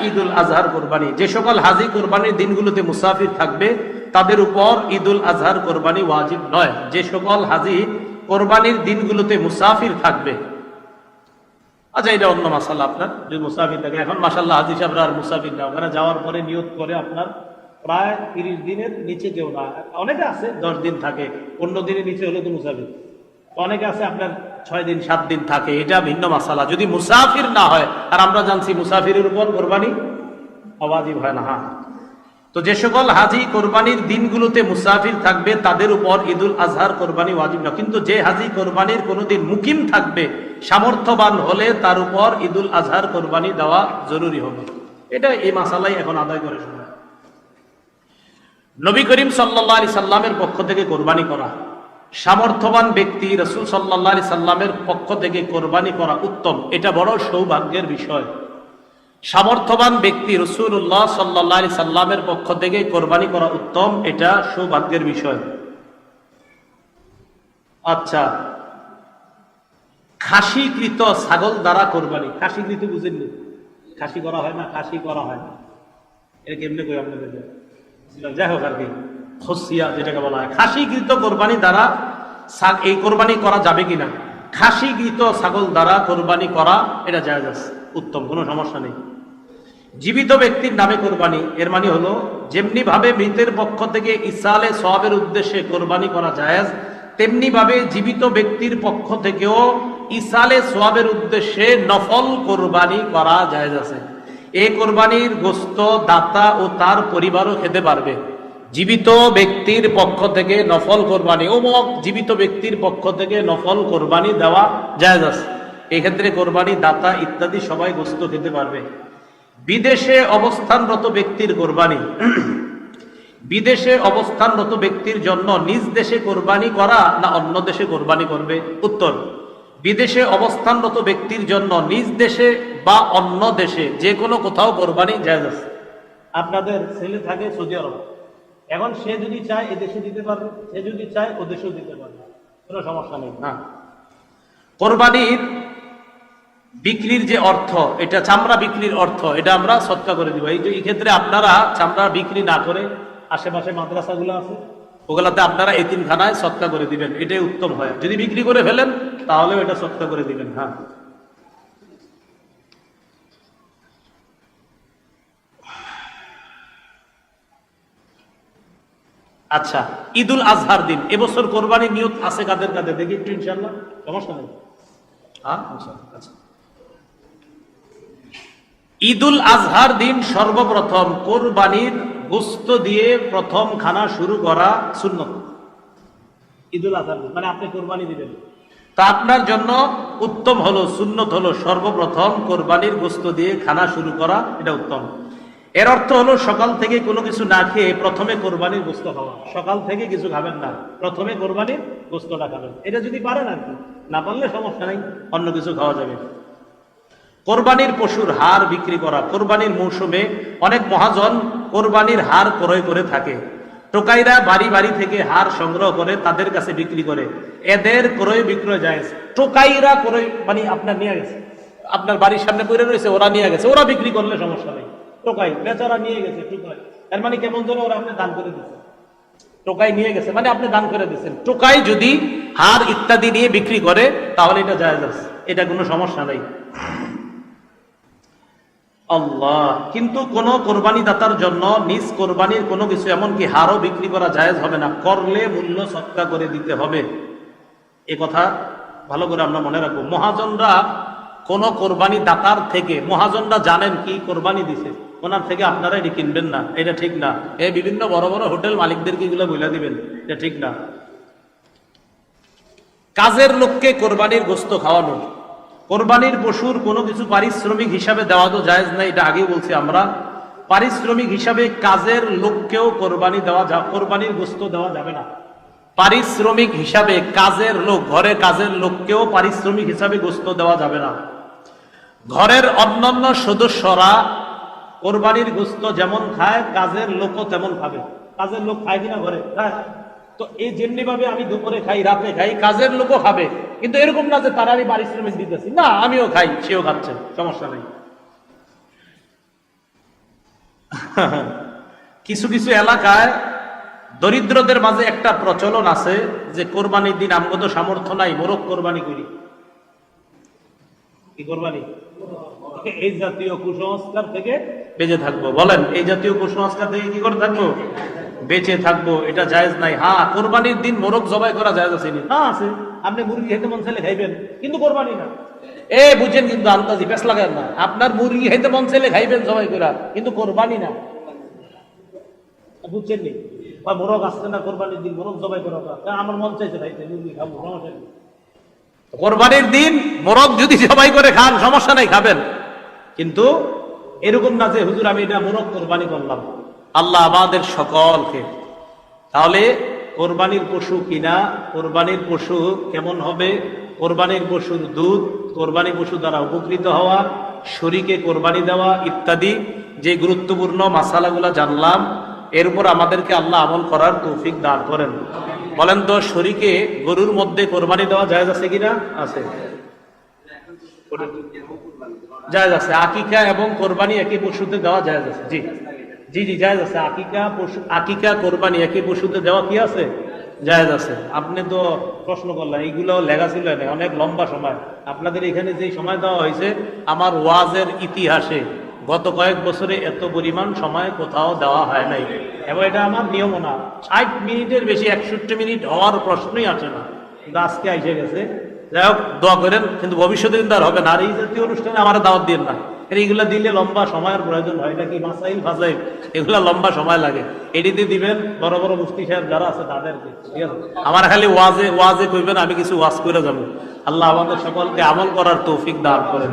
ঈদুল আজহার কোরবানি, যে সকল হাজি কোরবানির দিনগুলোতে মুসাফির থাকবে তাদের উপর ঈদুল আজহার কোরবানি ওয়াজিব নয়। যে সকল হাজি কোরবানির দিনগুলোতে মুসাফির থাকবে, আচ্ছা এটা অন্য মাসালা, আপনার যদি মুসাফির থাকে, এখন মাশাআল্লাহ হাজি সাহেবরা আর মুসাফির না, ওখানে যাওয়ার পরে নিয়ত করে আপনার প্রায় 30 দিনের নিচে কেউ না, অনেকে আছে 10 দিন থাকে, অন্য দিনের নিচে হলে তো মুসাফির, অনেকে আছে আপনার 6 দিন 7 দিন থাকে, এটা ভিন্ন মাসালা। যদি মুসাফির না হয়, আর আমরা জানছি মুসাফিরের উপর কোরবানি ওয়াজিব হয় না। হ্যাঁ, তো তো যে সকল হাজি কোরবানির দিনগুলোতে মুসাফির থাকবে তাদের উপর ঈদুল আজহার কোরবানি ওয়াজিব না, কিন্তু যে হাজি কোরবানির কোনোদিন মুকিম থাকবে, সামর্থ্যবান হলে তার উপর ঈদুল আজহার কোরবানি দেওয়া জরুরি হবে। এটা এই মাসালাই এখন আদায় করে শোনা। নবী করিম সাল্লাল্লাহু আলাইহি সাল্লামের পক্ষ থেকে কোরবানি করা, সামর্থ্যবান ব্যক্তি রাসূল সাল্লাল্লাহু আলাইহি সাল্লামের পক্ষ থেকে কোরবানি করা উত্তম, এটা বড় সৌভাগ্যের বিষয়। সামর্থ্যবান ব্যক্তি রাসূলুল্লাহ সাল্লাল্লাহু আলাইহি সাল্লামের পক্ষ থেকে কোরবানি করা উত্তম, এটা সৌভাগ্যের বিষয়। আচ্ছা, খাসিকৃত ছাগল দ্বারা কোরবানি, খাসিকৃত বুঝেননি? খাসি করা হয় না, খাসি করা হয় না, এটা কেমনে কই আপনাদের? যাই হোক আর কি, খসিয়া যেটাকে বলা হয়, খাসিকৃত কোরবানি দ্বারা এই কোরবানি করা যাবে কিনা? খাসিকৃত ছাগল দ্বারা কোরবানি করা এটা জায়েজ আছে, উত্তম, কোনো সমস্যা নেই। জীবিত ব্যক্তির নামে কোরবানি, এর মানে হলো যেমনি ভাবে মৃতের পক্ষ থেকে ইসালে সওয়াবের উদ্দেশ্যে কোরবানি করা জায়েজ, তেমনি ভাবে জীবিত ব্যক্তির পক্ষ থেকেও ইসালে সওয়াবের উদ্দেশ্যে নফল কোরবানি করা জায়েজ আছে। এই কোরবানির গোশত দাতা ও তার পরিবারও খেতে পারবে। জীবিত ব্যক্তির পক্ষ থেকে নফল কোরবানি, অমুক জীবিত ব্যক্তির পক্ষ থেকে নফল কোরবানি দেওয়া জায়েজ আছে। এক্ষেত্রে কোরবানি দাতা ইত্যাদি সবাই গোশত খেতে পারবে। বিদেশে অবস্থানরত ব্যক্তির কোরবানি, বিদেশে অবস্থানরত ব্যক্তির জন্য নিজ দেশে কোরবানি করা না অন্য দেশে কোরবানি করবে? উত্তর, বিদেশে অবস্থানরত ব্যক্তির জন্য নিজ দেশে বা অন্য দেশে যে কোনো কোথাও কোরবানি জায়েজ আছে। আপনাদের ছেলে থাকে সৌদি আরব, এখন সে যদি চায় এ দেশে দিতে পারবে, সে যদি চায় ও দেশেও দিতে পারবে, কোনো সমস্যা নেই। হ্যাঁ, কোরবানির বিক্রির যে অর্থ, এটা চামড়া বিক্রির অর্থ, এটা আমরা সদকা করে দিব। এই ক্ষেত্রে আপনারা চামড়া বিক্রি না করে আশেপাশে মাদ্রাসাগুলো আছে ওগুলাতে আপনারা এতিমখানায় সদকা করে দিবেন, এটাই উত্তম হয়। যদি বিক্রি করে ফেলেন তাহলেও এটা সদকা করে দিবেন। হ্যাঁ, আচ্ছা, ঈদুল আজহার দিন এবছর কোরবানির নিয়ত আছে কাদের কাদের? দেখি একটু, ইনশাআল্লাহ, সমস্যা নেই। হ্যাঁ, আচ্ছা, ঈদুল আজহার দিন সর্বপ্রথম কোরবানির গোশত দিয়ে প্রথম খানা শুরু করা সুন্নত। ঈদুল আজহার দিন মানে আপনি কোরবানি দিবেন, তা আপনার জন্য উত্তম হলো, সুন্নত হলো সর্বপ্রথম কোরবানির গোশত দিয়ে খানা শুরু করা, এটা উত্তম। এর অর্থ হলো সকাল থেকে কোনো কিছু না খেয়ে প্রথমে কোরবানির গোশত খাওয়া। সকাল থেকে কিছু খাবেন না, প্রথমে কোরবানির গোশতটা খাবেন। এটা যদি পারেন আর কি, না পারলে সমস্যা নেই, অন্য কিছু খাওয়া যাবে। কোরবানির পশুর হাড় বিক্রি করা, কোরবানির মৌসুমে অনেক মহাজন কোরবানির হাড় ক্রয় করে থাকে। টোকাইরা বাড়ি বাড়ি থেকে হাড় সংগ্রহ করে তাদের কাছে বিক্রি করে, এদের ক্রয় বিক্রয় জায়েজ। টোকাইরা ক্রয় মানে আপনার নিয়ে গেছে, আপনার বাড়ির সামনে পড়ে রয়েছে, ওরা নিয়ে গেছে, ওরা বিক্রি করলে সমস্যা নেই। টোকাই বেচারা নিয়ে গেছে, টোকাই এর মানে কেমন ধরে ওরা আপনি দান করে দিচ্ছেন। টোকাই নিয়ে গেছে মানে আপনি দান করে দিচ্ছেন। টোকাই যদি হাড় ইত্যাদি নিয়ে বিক্রি করে তাহলে এটা জায়েজ আছে, এটা কোনো সমস্যা নেই। আল্লাহ, কিন্তু কোন কোরবানি দাতার জন্য নিজ কোরবানির কোনো কিছু এমনকি হারও বিক্রি করা জায়েজ হবে না, করলে মূল্য সৎকা করে দিতে হবে। এ কথা ভালো করে আমরা মনে রাখবো। মহাজনরা কোন কোরবানি দাতার থেকে, মহাজনরা জানেন কি কোরবানি দিছে, ওনার থেকে আপনারা এটি কিনবেন না, এটা ঠিক না। এই বিভিন্ন বড় বড় হোটেল মালিকদেরকে এগুলো বলে দিবেন, এটা ঠিক না। কাজের লোককে কোরবানির গোশত খাওয়ানো, কোরবানির পশুর কোনো কিছু পারিশ্রমিক হিসাবে দেওয়া তো জায়েজ নাই, এটা আগেই বলছি আমরা। পারিশ্রমিক হিসাবে কাজের লোককেও কোরবানি দেওয়া, কোরবানির গোশত দেওয়া যাবে না। পারিশ্রমিক হিসাবে কাজের লোক, ঘরে কাজের লোককেও পারিশ্রমিক হিসাবে গোশত দেওয়া যাবে না। ঘরের অন্যান্য সদস্যরা কোরবানির গোশত যেমন খায় কাজের লোকও তেমন খাবে। কাজের লোক খায় কিনা ঘরে? খায়। তো এই যেমনি ভাবে আমি দুপুরে খাই, রাতে খাই, কাজের লোকও খাবে, কিন্তু এরকম না যে তারা আমি পারিশ্রমিক দিতেছি, না, আমিও খাই, সেও খাচ্ছে, সমস্যা নেই। কিছু কিছু এলাকায় দরিদ্রদের মাঝে একটা প্রচলন আছে যে কোরবানির দিন আমগত সামর্থ্য নাই, মোরগ কোরবানি করি। কি কোরবানি? এই জাতীয় কুসংস্কার থেকে বেঁচে থাকবো। বলেন, এই জাতীয় কুসংস্কার থেকে কি করে থাকবো? বেঁচে থাকবো, এটা জায়েজ নাই। হ্যাঁ, কোরবানির দিন মোরগ জবাই করা জায়েজ আছে? হ্যাঁ আছে। আপনি মুরগি খেতে মন চাইলে খাইবেন, কিন্তু কোরবানি না। বুঝেন, কিন্তু আন্দাজি পেশ লাগান না। আপনার মুরগি খাইতে মন চাইলে খাইবেন জবাই করা, কিন্তু কোরবানি না। বুঝছেন নি? মোরগ আসছে না কোরবানির দিন, মোরগ জবাই করা, আমার মন চাইছে ভাই মুরগি খাবো, সমস্যা নেই। কোরবানির দিন মোরগ যদি জবাই করে খান সমস্যা নাই, খাবেন, কিন্তু এরকম না যে হুজুর আমি এটা মোরগ কোরবানি করলাম। আল্লাহ আমাদের সকলকে, তাহলে কোরবানির পশু কিনা, কোরবানির পশু কেমন হবে, কোরবানির পশুর দুধ, কোরবানি পশু দ্বারা উপকৃত হওয়া, শরীকে কোরবানি দেওয়া ইত্যাদি যে গুরুত্বপূর্ণ মাসালাগুলা জানলাম, এর উপর আমাদেরকে আল্লাহ আমল করার তৌফিক দান করেন। বলেন তো, শরীকে গরুর মধ্যে কোরবানি দেওয়া জায়েজ আছে কিনা? আছে, জায়েজ আছে। আকিকা এবং কোরবানি একই পশুতে দেওয়া জায়েজ আছে। জি জি জি, জায়েজ আছে। আকিকা কোরবানি একই পশুতে দেওয়া কি আছে? জায়েজ আছে। আপনি তো প্রশ্ন করলেন, এইগুলো লেখা ছিল না, অনেক লম্বা সময়। আপনাদের এখানে যে সময় দেওয়া হয়েছে, আমার ওয়াজের ইতিহাসে গত কয়েক বছরে এত পরিমাণ সময় কোথাও দেওয়া হয় নাই, এবং এটা আমার নিয়মও না। 60 মিনিটের বেশি, 61 মিনিট হওয়ার প্রশ্নই আসে না, কিন্তু আজকে এসে গেছে। যাই হোক, দোয়া করেন, কিন্তু ভবিষ্যতে কিন্তু আর হবে না। আর এই জাতীয় অনুষ্ঠানে আমার দাওয়াত দিন না, এইগুলা দিলে লম্বা সময়ের প্রয়োজন হয়, নাকি মাসাইল ফাসাইল এগুলা লম্বা সময় লাগে। এটিতে দিবেন বড় বড় মুফতি সাহেব যারা আছে তাদেরকে, ঠিক আছে? আমার খালি ওয়াজে কইবেন, আমি কিছু ওয়াজ করে যাবো। আল্লাহ আমাদের সকলকে আমল করার তৌফিক দান করেন।